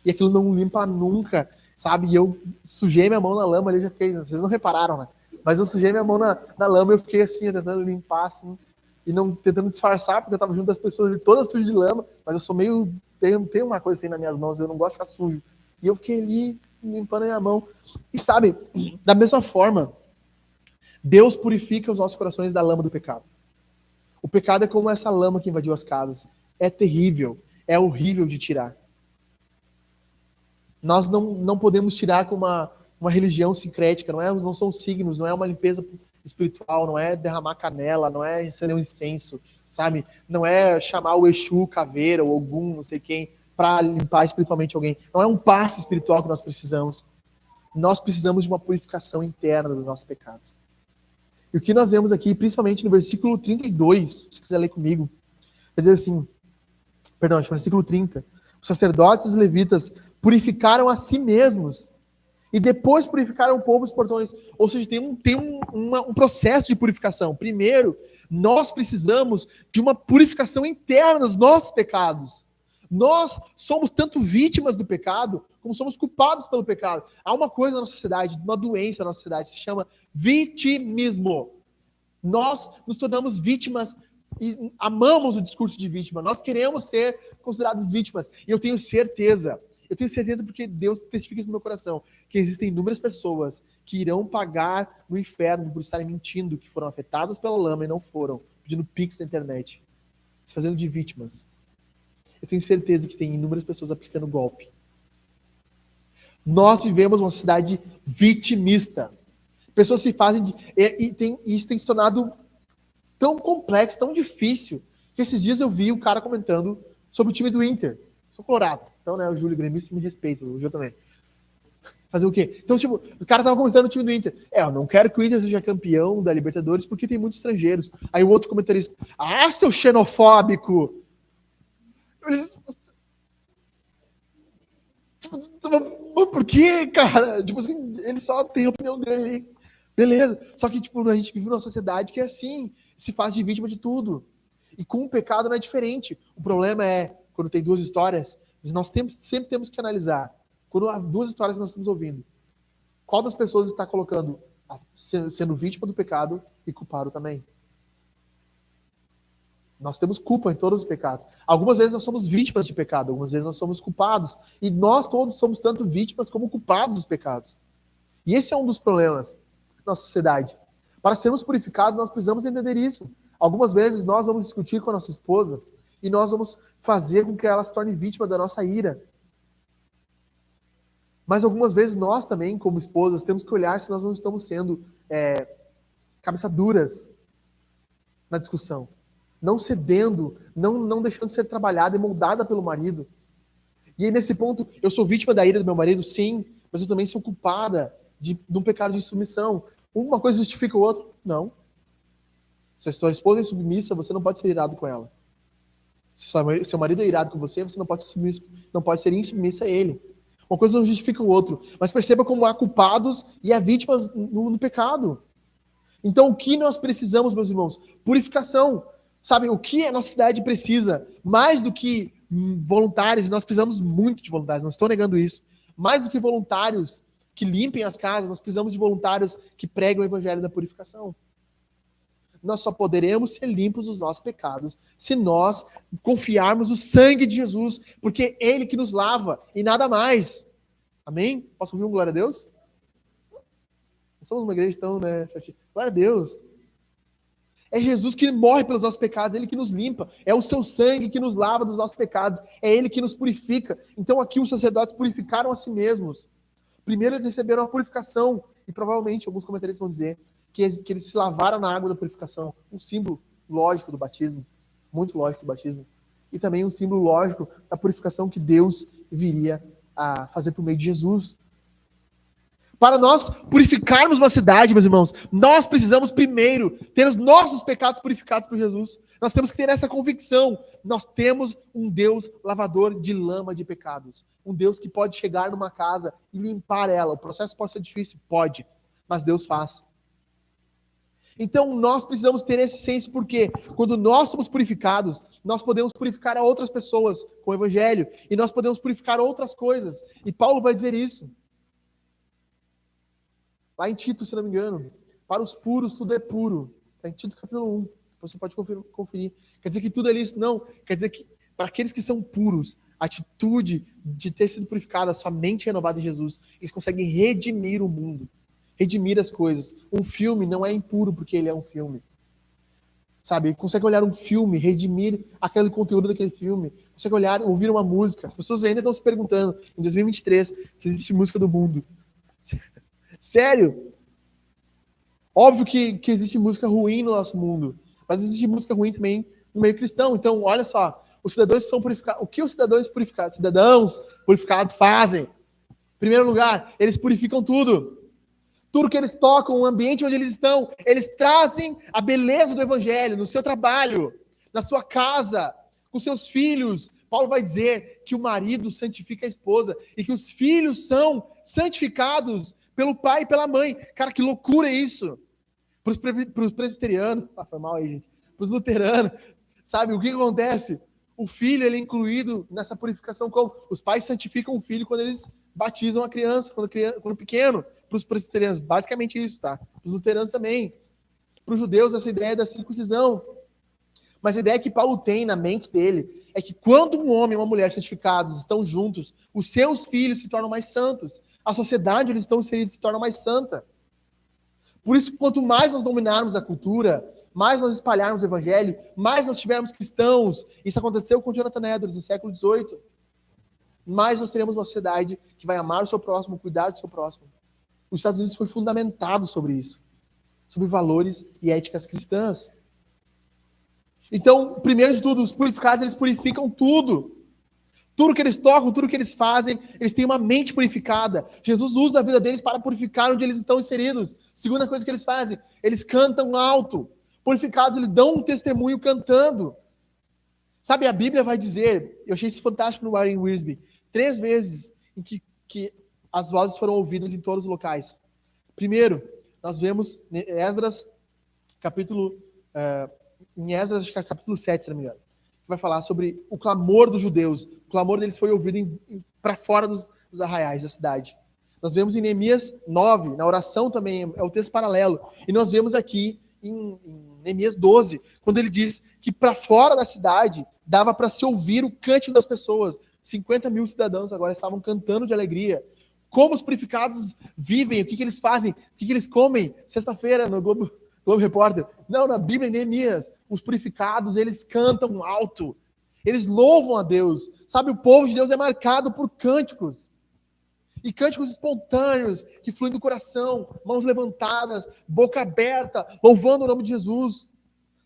e aquilo não limpa nunca, sabe? E eu sujei minha mão na lama ali, já fiquei, vocês não repararam, né? Mas eu sujei minha mão na lama e eu fiquei assim, tentando limpar, assim, e não tentando disfarçar, porque eu tava junto das pessoas ali, todas sujas de lama, mas eu sou meio, tem uma coisa assim nas minhas mãos, eu não gosto de ficar sujo. E eu fiquei ali limpando a minha mão. E sabe, da mesma forma, Deus purifica os nossos corações da lama do pecado. O pecado é como essa lama que invadiu as casas. É terrível, é horrível de tirar. Nós não podemos tirar com uma religião sincrética, não são signos, não é uma limpeza espiritual, não é derramar canela, não é acender um incenso, sabe? Não é chamar o Exu, caveira, ou Ogum, não sei quem, para limpar espiritualmente alguém. Não é um passe espiritual que nós precisamos. Nós precisamos de uma purificação interna dos nossos pecados. E o que nós vemos aqui, principalmente no versículo 32, se você quiser ler comigo, vai dizer assim, perdão, acho que no versículo 30, os sacerdotes e os levitas purificaram a si mesmos e depois purificaram o povo e os portões. Ou seja, tem um processo de purificação. Primeiro, nós precisamos de uma purificação interna dos nossos pecados. Nós somos tanto vítimas do pecado, como somos culpados pelo pecado. Há uma coisa na nossa sociedade, uma doença na nossa sociedade, que se chama vitimismo. Nós nos tornamos vítimas e amamos o discurso de vítima. Nós queremos ser considerados vítimas. E eu tenho certeza porque Deus testifica isso no meu coração, que existem inúmeras pessoas que irão pagar no inferno por estarem mentindo, que foram afetadas pela lama e não foram, pedindo pix na internet, se fazendo de vítimas. Eu tenho certeza que tem inúmeras pessoas aplicando golpe. Nós vivemos uma sociedade vitimista. Pessoas se fazem de... isso tem se tornado tão complexo, tão difícil, que esses dias eu vi um cara comentando sobre o time do Inter. Sou colorado. Então, né, o Júlio Gremista me respeita, o Júlio também. Fazer o quê? Então, tipo, o cara tava comentando o time do Inter. Eu não quero que o Inter seja campeão da Libertadores porque tem muitos estrangeiros. Aí o outro comentarista, seu xenofóbico! Tipo, por quê, cara? Tipo assim, ele só tem a opinião dele. Beleza. Só que, tipo, a gente vive numa sociedade que é assim, se faz de vítima de tudo. E com o pecado não é diferente. O problema é, quando tem duas histórias, nós sempre temos que analisar. Quando há duas histórias que nós estamos ouvindo, qual das pessoas está colocando, sendo vítima do pecado e culpado também? Nós temos culpa em todos os pecados. Algumas vezes nós somos vítimas de pecado, algumas vezes nós somos culpados. E nós todos somos tanto vítimas como culpados dos pecados. E esse é um dos problemas da nossa sociedade. Para sermos purificados, nós precisamos entender isso. Algumas vezes nós vamos discutir com a nossa esposa e nós vamos fazer com que ela se torne vítima da nossa ira. Mas algumas vezes nós também, como esposas, temos que olhar se nós não estamos sendo cabeça duras na discussão. Não cedendo, não deixando de ser trabalhada e moldada pelo marido. E aí, nesse ponto, eu sou vítima da ira do meu marido? Sim, mas eu também sou culpada de um pecado de submissão. Uma coisa justifica o outro? Não. Se a sua esposa é submissa, você não pode ser irado com ela. Se seu marido é irado com você, você não pode ser insubmissa a ele. Uma coisa não justifica o outro. Mas perceba como há culpados e há vítimas no pecado. Então, o que nós precisamos, meus irmãos? Purificação. Sabe, o que a nossa cidade precisa? Mais do que voluntários, nós precisamos muito de voluntários, não estou negando isso. Mais do que voluntários que limpem as casas, nós precisamos de voluntários que pregam o evangelho da purificação. Nós só poderemos ser limpos dos nossos pecados se nós confiarmos no sangue de Jesus, porque é Ele que nos lava e nada mais. Amém? Posso ouvir um glória a Deus? Nós somos uma igreja então, né? Glória a Deus. É Jesus que morre pelos nossos pecados, é Ele que nos limpa, é o seu sangue que nos lava dos nossos pecados, é Ele que nos purifica. Então aqui os sacerdotes purificaram a si mesmos. Primeiro eles receberam a purificação, e provavelmente alguns comentaristas vão dizer que eles se lavaram na água da purificação, um símbolo lógico do batismo, muito lógico do batismo, e também um símbolo lógico da purificação que Deus viria a fazer por meio de Jesus. Para nós purificarmos uma cidade, meus irmãos, nós precisamos primeiro ter os nossos pecados purificados por Jesus. Nós temos que ter essa convicção. Nós temos um Deus lavador de lama de pecados. Um Deus que pode chegar numa casa e limpar ela. O processo pode ser difícil? Pode. Mas Deus faz. Então nós precisamos ter esse senso, porque quando nós somos purificados, nós podemos purificar a outras pessoas com o Evangelho. E nós podemos purificar outras coisas. E Paulo vai dizer isso. Lá em Tito, se não me engano, para os puros tudo é puro. Está em Tito capítulo 1. Você pode conferir. Quer dizer que tudo é lícito? Não. Quer dizer que para aqueles que são puros, a atitude de ter sido purificada, sua mente renovada em Jesus, eles conseguem redimir o mundo. Redimir as coisas. Um filme não é impuro porque ele é um filme. Sabe? Ele consegue olhar um filme, redimir aquele conteúdo daquele filme. Consegue olhar, ouvir uma música. As pessoas ainda estão se perguntando, em 2023, se existe música do mundo. Sério. Óbvio que existe música ruim no nosso mundo, mas existe música ruim também no meio cristão. Então, olha só, os cidadãos são purificados. O que os cidadãos purificados fazem? Em primeiro lugar, eles purificam tudo. Tudo que eles tocam, o ambiente onde eles estão, eles trazem a beleza do evangelho no seu trabalho, na sua casa, com seus filhos. Paulo vai dizer que o marido santifica a esposa e que os filhos são santificados pelo pai e pela mãe. Cara, que loucura é isso? Para os presbiterianos, foi mal aí, gente. Para os luteranos, sabe o que acontece? O filho ele é incluído nessa purificação como os pais santificam o filho quando eles batizam a criança, quando pequeno. Para os presbiterianos, basicamente isso, tá? Para os luteranos também. Para os judeus, essa ideia da circuncisão. Mas a ideia que Paulo tem na mente dele é que quando um homem e uma mulher santificados estão juntos, os seus filhos se tornam mais santos. A sociedade onde eles estão inseridos se torna mais santa. Por isso, quanto mais nós dominarmos a cultura, mais nós espalharmos o evangelho, mais nós tivermos cristãos. Isso aconteceu com Jonathan Edwards no século XVIII. Mais nós teremos uma sociedade que vai amar o seu próximo, cuidar do seu próximo. Os Estados Unidos foi fundamentado sobre isso, sobre valores e éticas cristãs. Então, primeiro de tudo, os purificados, eles purificam tudo. Tudo que eles tocam, tudo que eles fazem, eles têm uma mente purificada. Jesus usa a vida deles para purificar onde eles estão inseridos. Segunda coisa que eles fazem, eles cantam alto. Purificados, eles dão um testemunho cantando. Sabe, a Bíblia vai dizer, eu achei isso fantástico no Warren Wiersbe, 3 vezes em que as vozes foram ouvidas em todos os locais. Primeiro, nós vemos em Esdras, em Esdras, acho que é capítulo 7, se não me engano, que vai falar sobre o clamor dos judeus. O clamor deles foi ouvido para fora dos arraiais da cidade. Nós vemos em Neemias 9, na oração também, é o texto paralelo. E nós vemos aqui em Neemias 12, quando ele diz que para fora da cidade dava para se ouvir o cântico das pessoas. 50 mil cidadãos agora estavam cantando de alegria. Como os purificados vivem, o que eles fazem, o que eles comem. Sexta-feira, no Globo Repórter. Não, na Bíblia, em Neemias, os purificados, eles cantam alto. Eles louvam a Deus. Sabe, o povo de Deus é marcado por cânticos. E cânticos espontâneos, que fluem do coração, mãos levantadas, boca aberta, louvando o nome de Jesus,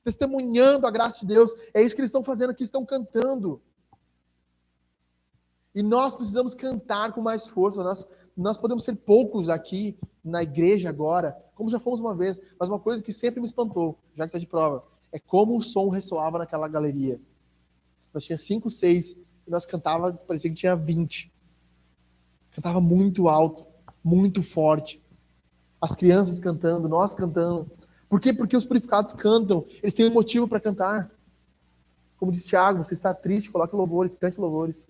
testemunhando a graça de Deus. É isso que eles estão fazendo aqui, estão cantando. E nós precisamos cantar com mais força. Nós podemos ser poucos aqui na igreja agora, como já fomos uma vez, mas uma coisa que sempre me espantou, já que está de prova, é como o som ressoava naquela galeria. Nós tínhamos 5, 6, e nós cantava, parecia que tinha 20. Cantava muito alto, muito forte. As crianças cantando, nós cantando. Por quê? Porque os purificados cantam. Eles têm um motivo para cantar. Como disse Tiago, você está triste, coloque louvores, cante louvores.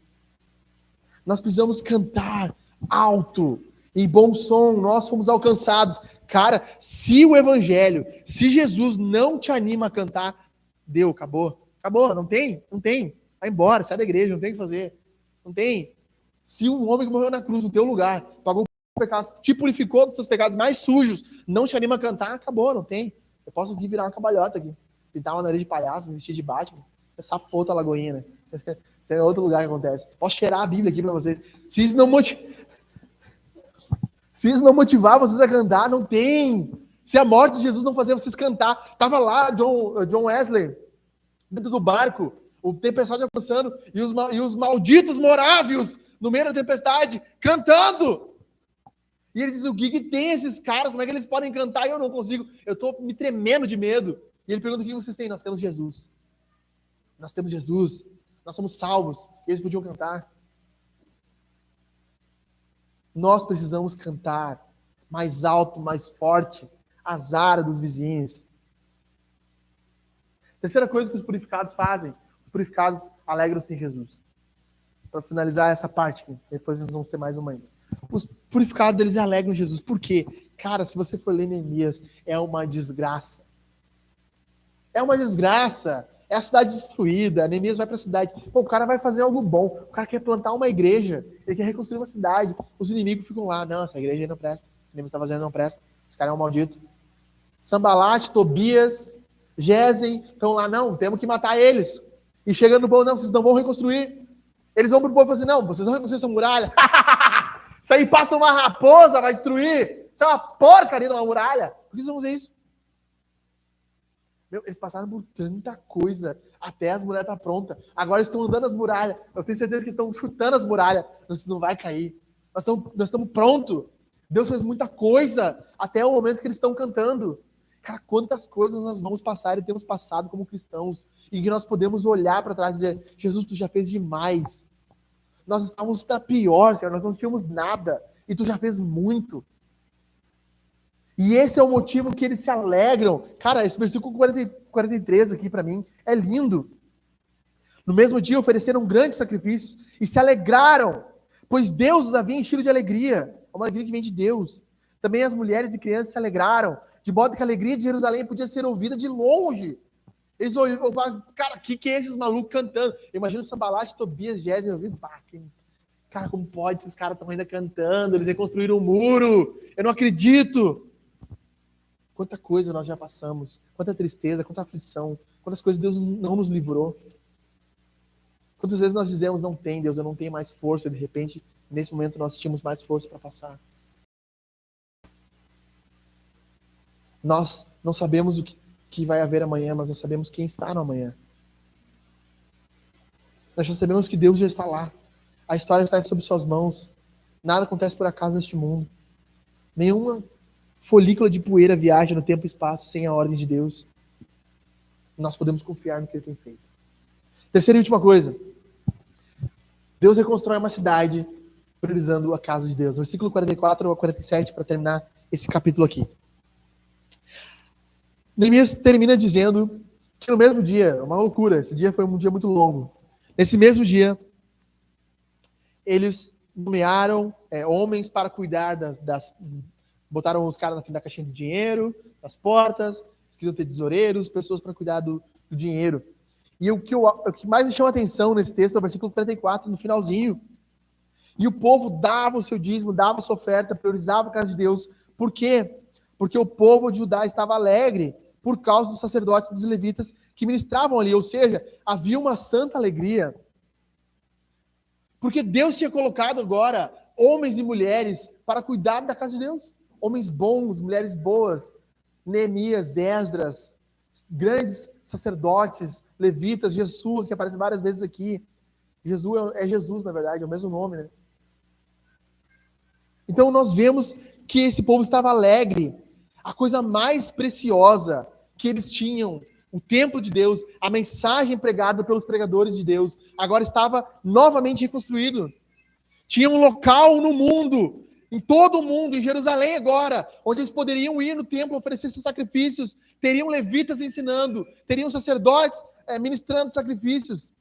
Nós precisamos cantar alto, em bom som. Nós fomos alcançados. Cara, se o evangelho, se Jesus não te anima a cantar, deu, acabou. Acabou, não tem. Vai embora, sai da igreja, não tem o que fazer. Não tem. Se um homem que morreu na cruz no teu lugar, pagou pecados, te purificou dos seus pecados mais sujos, não te anima a cantar, acabou, não tem. Eu posso aqui virar uma cambalhota aqui, pintar uma nariz de palhaço, me vestir de Batman, você sabe outra lagoinha, né? Isso é outro lugar que acontece. Posso cheirar a Bíblia aqui pra vocês. Se isso não motivar vocês a cantar, não tem. Se a morte de Jesus não fazer vocês cantar, tava lá John Wesley, dentro do barco, o tempestade alcançando, e os malditos morávios no meio da tempestade, cantando. E ele diz, o que tem esses caras? Como é que eles podem cantar e eu não consigo? Eu estou me tremendo de medo. E ele pergunta, o que vocês têm? Nós temos Jesus. Nós temos Jesus. Nós somos salvos. E eles podiam cantar. Nós precisamos cantar mais alto, mais forte, azar dos vizinhos. Terceira coisa que os purificados fazem, os purificados alegram-se em Jesus. Para finalizar essa parte aqui, depois nós vamos ter mais uma ainda. Os purificados, eles alegram em Jesus. Por quê? Cara, se você for ler Neemias, é uma desgraça. É uma desgraça. É a cidade destruída. Neemias vai para a cidade. Pô, o cara vai fazer algo bom. O cara quer plantar uma igreja. Ele quer reconstruir uma cidade. Os inimigos ficam lá. Não, essa igreja aí não presta. O que Neemias está fazendo não presta. Esse cara é um maldito. Sambalate, Tobias, Gesem estão lá. Não, temos que matar eles. E chegando no povo, não, vocês não vão reconstruir. Eles vão pro povo e falam assim, não, vocês vão reconstruir essa muralha. Isso aí passa uma raposa, vai destruir. Isso é uma porcaria de uma muralha. Por que vocês vão fazer isso? Meu, eles passaram por tanta coisa até as muralhas estar prontas. Agora eles estão andando as muralhas. Eu tenho certeza que estão chutando as muralhas. Isso não vai cair. Nós estamos prontos. Deus fez muita coisa até o momento que eles estão cantando. Cara, quantas coisas nós vamos passar e temos passado como cristãos. E que nós podemos olhar para trás e dizer, Jesus, tu já fez demais. Nós estávamos na pior, Senhor. Nós não tínhamos nada. E tu já fez muito. E esse é o motivo que eles se alegram. Cara, esse versículo 43 aqui para mim é lindo. No mesmo dia ofereceram grandes sacrifícios e se alegraram, pois Deus os havia enchido de alegria. É uma alegria que vem de Deus. Também as mulheres e crianças se alegraram, de modo que a alegria de Jerusalém podia ser ouvida de longe. Eles falaram, cara, o que é esses malucos cantando? Eu imagino Sambalat, Tobias, Gésem, eu vi, cara, como pode? Esses caras estão ainda cantando, eles reconstruíram o muro. Eu não acredito. Quanta coisa nós já passamos, quanta tristeza, quanta aflição, quantas coisas Deus não nos livrou. Quantas vezes nós dizemos, não tem, Deus, eu não tenho mais força, de repente, nesse momento nós tínhamos mais força para passar. Nós não sabemos o que vai haver amanhã, mas nós sabemos quem está no amanhã. Nós já sabemos que Deus já está lá. A história está sob suas mãos. Nada acontece por acaso neste mundo. Nenhuma folícula de poeira viaja no tempo e espaço sem a ordem de Deus. Nós podemos confiar no que Ele tem feito. Terceira e última coisa. Deus reconstrói uma cidade priorizando a casa de Deus. Versículo 44 a 47, para terminar esse capítulo aqui. Neemias termina dizendo que no mesmo dia, uma loucura, esse dia foi um dia muito longo. Nesse mesmo dia, eles nomearam homens para cuidar botaram os caras na frente da caixinha de dinheiro, das portas, eles queriam ter tesoureiros, pessoas para cuidar do dinheiro. E o que mais me chama a atenção nesse texto é o versículo 44, no finalzinho. E o povo dava o seu dízimo, dava a sua oferta, priorizava a casa de Deus. Por quê? Porque o povo de Judá estava alegre por causa dos sacerdotes e dos levitas que ministravam ali. Ou seja, havia uma santa alegria. Porque Deus tinha colocado agora homens e mulheres para cuidar da casa de Deus. Homens bons, mulheres boas, Neemias, Esdras, grandes sacerdotes, levitas, Jesua, que aparece várias vezes aqui. Jesus é Jesus, na verdade, é o mesmo nome, né? Então nós vemos que esse povo estava alegre. A coisa mais preciosa que eles tinham, o templo de Deus, a mensagem pregada pelos pregadores de Deus, agora estava novamente reconstruído. Tinha um local no mundo, em todo o mundo, em Jerusalém agora, onde eles poderiam ir no templo, oferecer seus sacrifícios, teriam levitas ensinando, teriam sacerdotes ministrando sacrifícios.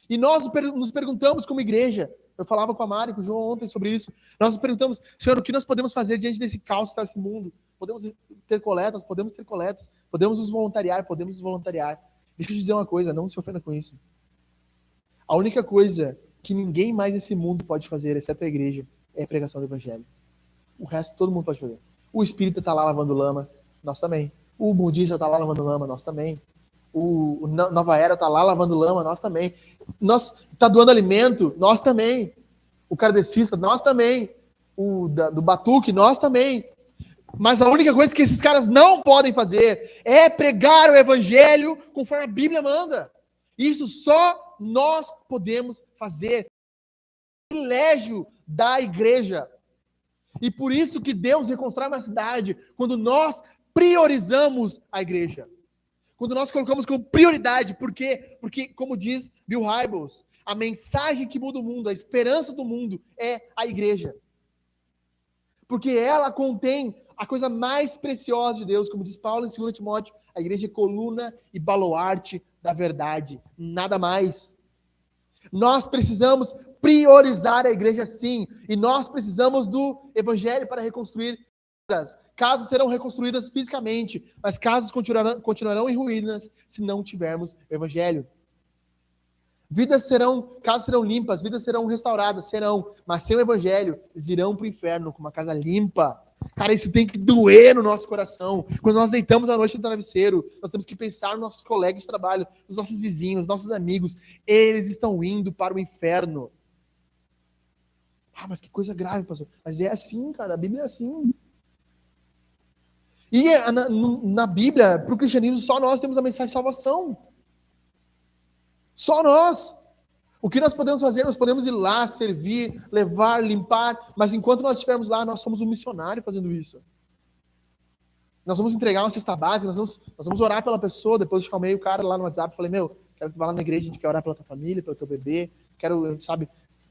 E nós nos perguntamos como igreja, eu falava com a Mari, com o João ontem sobre isso, nós nos perguntamos, Senhor, o que nós podemos fazer diante desse caos que está nesse mundo? Podemos ter coletas, podemos nos voluntariar, Deixa eu te dizer uma coisa, não se ofenda com isso. A única coisa que ninguém mais nesse mundo pode fazer, exceto a igreja, é a pregação do evangelho. O resto todo mundo pode fazer. O espírita está lá lavando lama, nós também. O budista está lá lavando lama, nós também. O Nova Era está lá lavando lama, nós também. Nós está doando alimento, nós também. O kardecista, nós também. O do batuque, nós também. Mas a única coisa que esses caras não podem fazer é pregar o evangelho conforme a Bíblia manda. Isso só nós podemos fazer. É o privilégio da igreja. E por isso que Deus reconstrói uma cidade quando nós priorizamos a igreja. Quando nós colocamos como prioridade. Por quê? Porque, como diz Bill Hybels, a mensagem que muda o mundo, a esperança do mundo é a igreja. Porque ela contém a coisa mais preciosa de Deus, como diz Paulo em 2 Timóteo, a igreja é coluna e baluarte da verdade, nada mais. Nós precisamos priorizar a igreja sim, e nós precisamos do evangelho para reconstruir casas. Casas serão reconstruídas fisicamente, mas casas continuarão em ruínas se não tivermos o evangelho. Casas serão limpas, vidas serão restauradas, mas sem o evangelho, eles irão para o inferno com uma casa limpa. Cara, isso tem que doer no nosso coração. Quando nós deitamos à noite no travesseiro, nós temos que pensar nos nossos colegas de trabalho, nos nossos vizinhos, nos nossos amigos. Eles estão indo para o inferno. Ah, mas que coisa grave, pastor. Mas é assim, cara, a Bíblia é assim. E na Bíblia, para o cristianismo, só nós temos a mensagem de salvação. Só nós. O que nós podemos fazer? Nós podemos ir lá, servir, levar, limpar, mas enquanto nós estivermos lá, nós somos um missionário fazendo isso. Nós vamos entregar uma cesta básica, nós vamos orar pela pessoa, depois eu chamei o cara lá no WhatsApp, falei, quero que tu vá lá na igreja, a gente quer orar pela tua família, pelo teu bebê,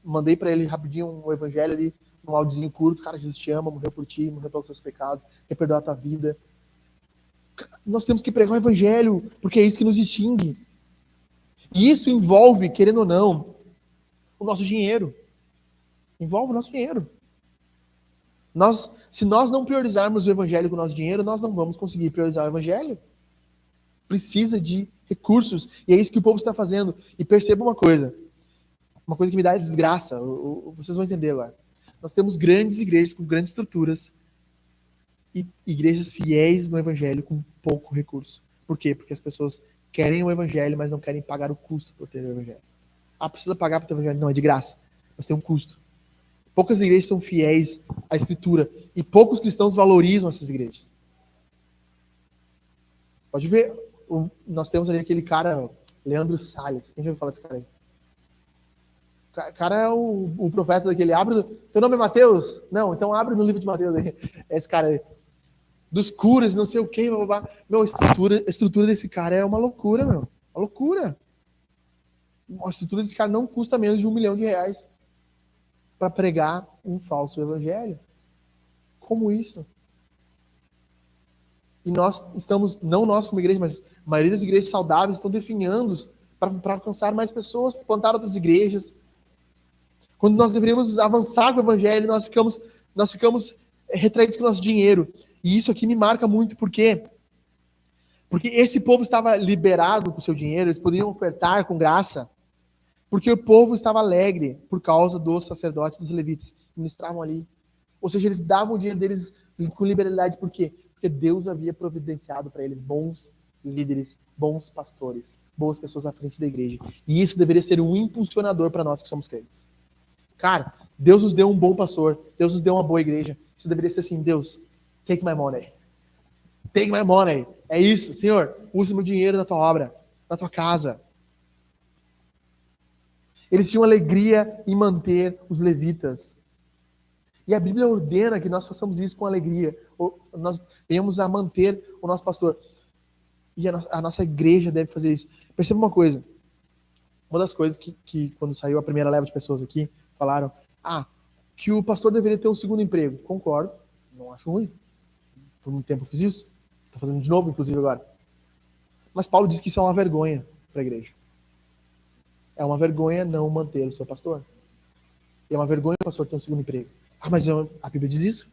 mandei para ele rapidinho um evangelho ali, um áudiozinho curto, cara, Jesus te ama, morreu por ti, morreu pelos seus pecados, quer perdoar a tua vida. Nós temos que pregar o evangelho, porque é isso que nos distingue. E isso envolve, querendo ou não, o nosso dinheiro. Envolve o nosso dinheiro. Se nós não priorizarmos o evangelho com o nosso dinheiro, nós não vamos conseguir priorizar o evangelho. Precisa de recursos. E é isso que o povo está fazendo. E perceba uma coisa que me dá desgraça. Vocês vão entender agora. Nós temos grandes igrejas com grandes estruturas e igrejas fiéis no evangelho com pouco recurso. Por quê? Porque as pessoas querem o evangelho, mas não querem pagar o custo por ter o evangelho. Precisa pagar para ter o evangelho? Não, é de graça. Mas tem um custo. Poucas igrejas são fiéis à Escritura e poucos cristãos valorizam essas igrejas. Pode ver, nós temos ali aquele cara, Leandro Salles. Quem já ouviu falar desse cara aí? O cara é o profeta daquele. Teu nome é Mateus? Não, então abre no livro de Mateus aí. É esse cara aí. Dos curas, não sei o quê. Meu, a estrutura desse cara é uma loucura, meu. Uma loucura. A estrutura desse cara não custa menos de R$1 milhão para pregar um falso evangelho. Como isso? E nós estamos, não nós como igreja, mas a maioria das igrejas saudáveis estão definhando para alcançar mais pessoas, plantar outras igrejas. Quando nós deveríamos avançar com o evangelho, nós ficamos retraídos com o nosso dinheiro. E isso aqui me marca muito, por quê? Porque esse povo estava liberado com o seu dinheiro, eles poderiam ofertar com graça, porque o povo estava alegre por causa dos sacerdotes e dos levitas que ministravam ali. Ou seja, eles davam o dinheiro deles com liberalidade. Por quê? Porque Deus havia providenciado para eles bons líderes, bons pastores, boas pessoas à frente da igreja. E isso deveria ser um impulsionador para nós que somos crentes. Cara, Deus nos deu um bom pastor, Deus nos deu uma boa igreja. Isso deveria ser assim, Deus, take my money. Take my money. É isso, Senhor, use meu dinheiro na tua obra, na tua casa. Eles tinham alegria em manter os levitas. E a Bíblia ordena que nós façamos isso com alegria. Nós venhamos a manter o nosso pastor. E a nossa igreja deve fazer isso. Perceba uma coisa. Uma das coisas que quando saiu a primeira leva de pessoas aqui, falaram, que o pastor deveria ter um segundo emprego. Concordo. Não acho ruim. Por muito tempo eu fiz isso. Estou fazendo de novo, inclusive, agora. Mas Paulo diz que isso é uma vergonha para a igreja. É uma vergonha não manter o seu pastor. É uma vergonha o pastor ter um segundo emprego. Mas a Bíblia diz isso.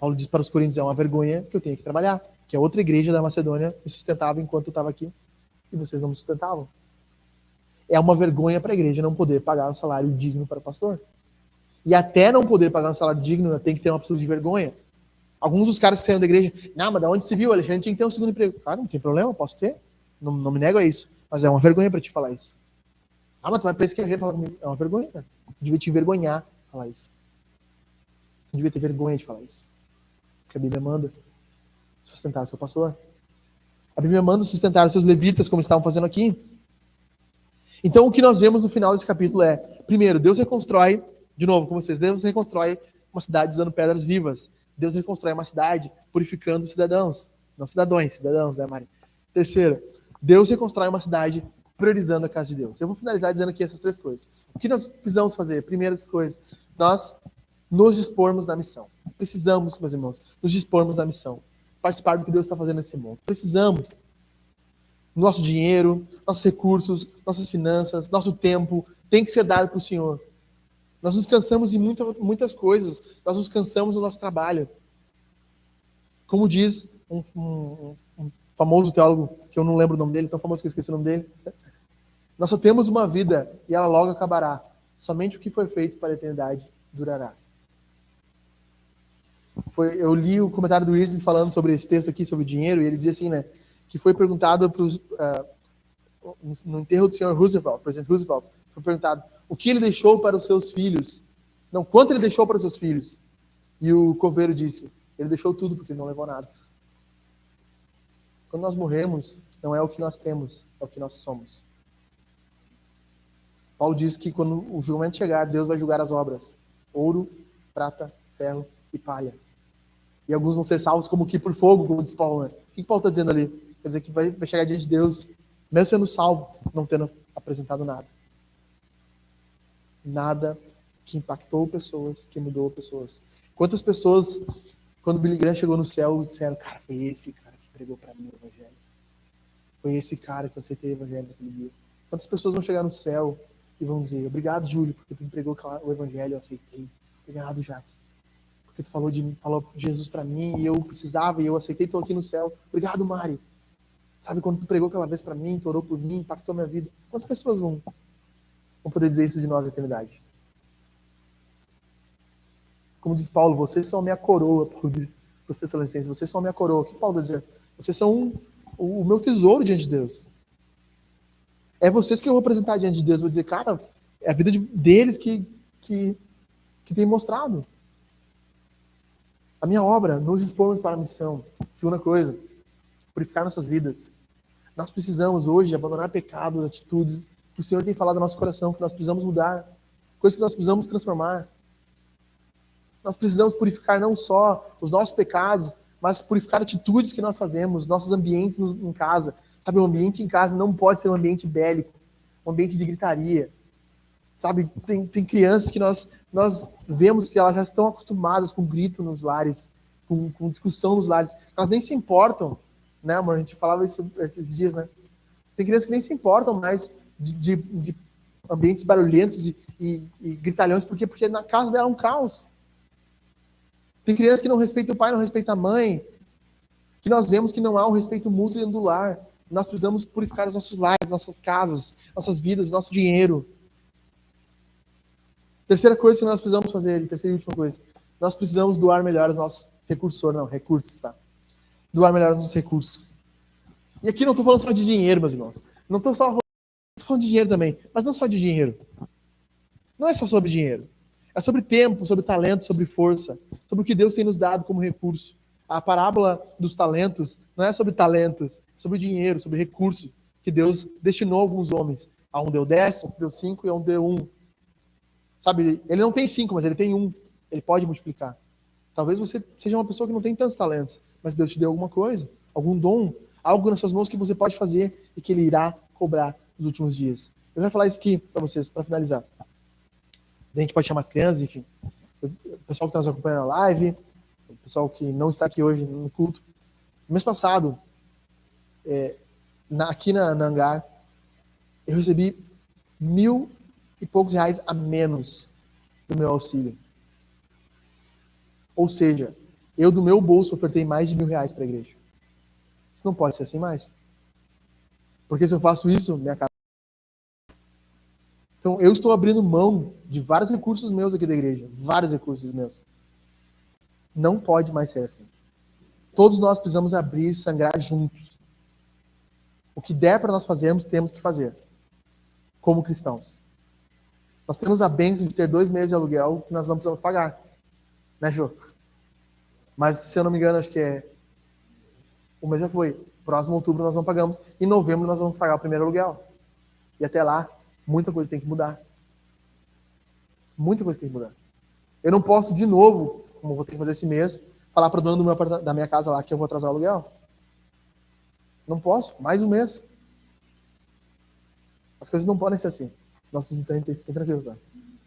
Paulo diz para os coríntios, é uma vergonha que eu tenho que trabalhar. Que a outra igreja da Macedônia me sustentava enquanto eu estava aqui. E vocês não me sustentavam. É uma vergonha para a igreja não poder pagar um salário digno para o pastor. E até não poder pagar um salário digno, tem que ter uma absoluta de vergonha. Alguns dos caras que saíram da igreja, mas da onde se viu, Alexandre tinha que ter um segundo emprego. Cara, não tem problema, posso ter. Não me nego a isso. Mas é uma vergonha para te falar isso. Mas tu vai pesquisar e falar comigo. É uma vergonha, cara. Eu devia te envergonhar falar isso. Você devia ter vergonha de falar isso. Porque a Bíblia manda sustentar o seu pastor. A Bíblia manda sustentar os seus levitas, como estavam fazendo aqui. Então, o que nós vemos no final desse capítulo é, primeiro, Deus reconstrói, de novo com vocês, Deus reconstrói uma cidade usando pedras vivas. Deus reconstrói uma cidade purificando os cidadãos. Não cidadãos, né, Mari? Terceiro, Deus reconstrói uma cidade priorizando a casa de Deus. Eu vou finalizar dizendo aqui essas três coisas. O que nós precisamos fazer? Primeira das coisas, nós nos dispormos na missão. Precisamos, meus irmãos, nos dispormos na missão. Participar do que Deus está fazendo nesse mundo. Precisamos. Nosso dinheiro, nossos recursos, nossas finanças, nosso tempo tem que ser dado para o Senhor. Nós nos cansamos em muitas coisas. Nós nos cansamos no nosso trabalho. Como diz um famoso teólogo, que eu não lembro o nome dele, tão famoso que eu esqueci o nome dele. Nós só temos uma vida e ela logo acabará. Somente o que foi feito para a eternidade durará. Eu li o comentário do Wesley falando sobre esse texto aqui, sobre o dinheiro, e ele dizia assim, né, que foi perguntado no enterro do senhor Roosevelt, presidente Roosevelt, foi perguntado o que ele deixou para os seus filhos. Não, quanto ele deixou para os seus filhos. E o coveiro disse, ele deixou tudo porque ele não levou nada. Quando nós morremos, não é o que nós temos, é o que nós somos. Paulo diz que quando o julgamento chegar, Deus vai julgar as obras. Ouro, prata, ferro e palha. E alguns vão ser salvos como que por fogo, como diz Paulo. Né? O que Paulo está dizendo ali? Quer dizer que vai chegar diante de Deus, mesmo sendo salvo, não tendo apresentado nada. Nada que impactou pessoas, que mudou pessoas. Quantas pessoas, quando Billy Graham chegou no céu, disseram, cara, foi esse cara que pregou para mim o evangelho. Foi esse cara que eu aceitei o evangelho naquele dia. Quantas pessoas vão chegar no céu e vão dizer, obrigado, Júlio, porque tu me pregou o evangelho, eu aceitei. Obrigado, Jaque. Porque tu falou de Jesus para mim e eu precisava e eu aceitei, estou aqui no céu. Obrigado, Mari. Sabe, quando tu pregou aquela vez para mim, tu orou por mim, impactou minha vida. Quantas pessoas vão poder dizer isso de nós na eternidade? Como diz Paulo, vocês são minha coroa, Paulo diz para os Tessalonicenses, vocês são minha coroa. O que Paulo está dizendo? Vocês são o meu tesouro diante de Deus. É vocês que eu vou apresentar diante de Deus. Vou dizer, cara, é a vida deles que tem mostrado. A minha obra, nos dispormos para a missão. Segunda coisa, purificar nossas vidas. Nós precisamos hoje abandonar pecados, atitudes que o Senhor tem falado no nosso coração, que nós precisamos mudar, coisas que nós precisamos transformar. Nós precisamos purificar não só os nossos pecados, mas purificar atitudes que nós fazemos, nossos ambientes em casa. Sabe, o ambiente em casa não pode ser um ambiente bélico, um ambiente de gritaria. Sabe, tem crianças que nós vemos que elas já estão acostumadas com grito nos lares, com discussão nos lares. Elas nem se importam, né, amor? A gente falava isso esses dias, né? Tem crianças que nem se importam mais de ambientes barulhentos e gritalhões, porque na casa dela é um caos. Tem crianças que não respeitam o pai, não respeitam a mãe, que nós vemos que não há um respeito mútuo dentro do lar. Nós precisamos purificar os nossos lares, nossas casas, nossas vidas, nosso dinheiro. Terceira coisa que nós precisamos fazer, terceira e última coisa, nós precisamos doar melhor os nossos recursos, tá? Doar melhor os nossos recursos. E aqui não estou falando só de dinheiro, meus irmãos. Não estou falando de dinheiro também, mas não só de dinheiro. Não é só sobre dinheiro. É sobre tempo, sobre talento, sobre força, sobre o que Deus tem nos dado como recurso. A parábola dos talentos não é sobre talentos, é sobre dinheiro, sobre recurso que Deus destinou a alguns homens. A um deu 10, a um deu 5 e a um deu 1. Sabe, ele não tem 5, mas ele tem 1. Ele pode multiplicar. Talvez você seja uma pessoa que não tem tantos talentos, mas Deus te deu alguma coisa, algum dom, algo nas suas mãos que você pode fazer e que Ele irá cobrar nos últimos dias. Eu quero falar isso aqui para vocês, para finalizar. A gente pode chamar as crianças, enfim. O pessoal que está nos acompanhando na live, o pessoal que não está aqui hoje no culto. No mês passado, aqui na Hangar, eu recebi R$ 1.000 e poucos a menos do meu auxílio. Ou seja, eu do meu bolso ofertei mais de R$ 1.000 para a igreja. Isso não pode ser assim mais. Porque se eu faço isso, minha casa... Então, eu estou abrindo mão de vários recursos meus aqui da igreja. Vários recursos meus. Não pode mais ser assim. Todos nós precisamos abrir e sangrar juntos. O que der para nós fazermos, temos que fazer. Como cristãos. Nós temos a bênção de ter 2 meses de aluguel que nós não precisamos pagar. Né, Jô? Mas, se eu não me engano, acho que o mês já foi. Próximo outubro nós não pagamos. Em novembro nós vamos pagar o primeiro aluguel. E até lá, muita coisa tem que mudar. Muita coisa tem que mudar. Eu não posso, de novo, como vou ter que fazer esse mês, falar para o dono da minha casa lá que eu vou atrasar o aluguel. Não posso. Mais um mês. As coisas não podem ser assim. Nosso visitante fiquem tranquilo, tá?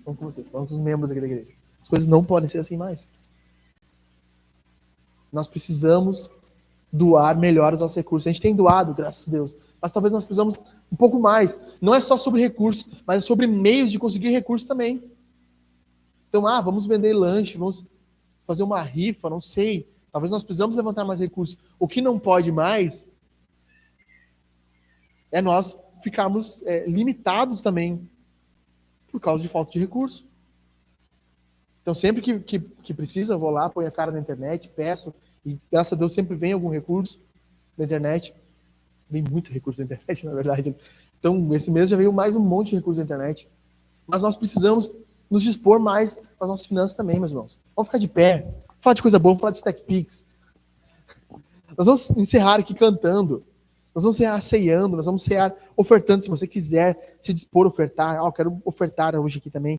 Vamos com vocês. Vamos com os membros aqui da igreja. As coisas não podem ser assim mais. Nós precisamos doar melhor os nossos recursos. A gente tem doado, graças a Deus. Mas talvez nós precisamos um pouco mais. Não é só sobre recursos, mas é sobre meios de conseguir recursos também. Então, vamos vender lanche, vamos fazer uma rifa, não sei. Talvez nós precisamos levantar mais recursos. O que não pode mais é nós ficarmos limitados também por causa de falta de recurso. Então, sempre que precisa, eu vou lá, ponho a cara na internet, peço, e graças a Deus sempre vem algum recurso da internet. Vem muito recurso da internet, na verdade. Então, esse mês já veio mais um monte de recurso da internet. Mas nós precisamos nos dispor mais com as nossas finanças também, meus irmãos. Vamos ficar de pé. Falar de coisa boa, falar de TechPix. Nós vamos encerrar aqui cantando. Nós vamos encerrar ceando, nós vamos encerrar ofertando, se você quiser se dispor a ofertar. Eu quero ofertar hoje aqui também.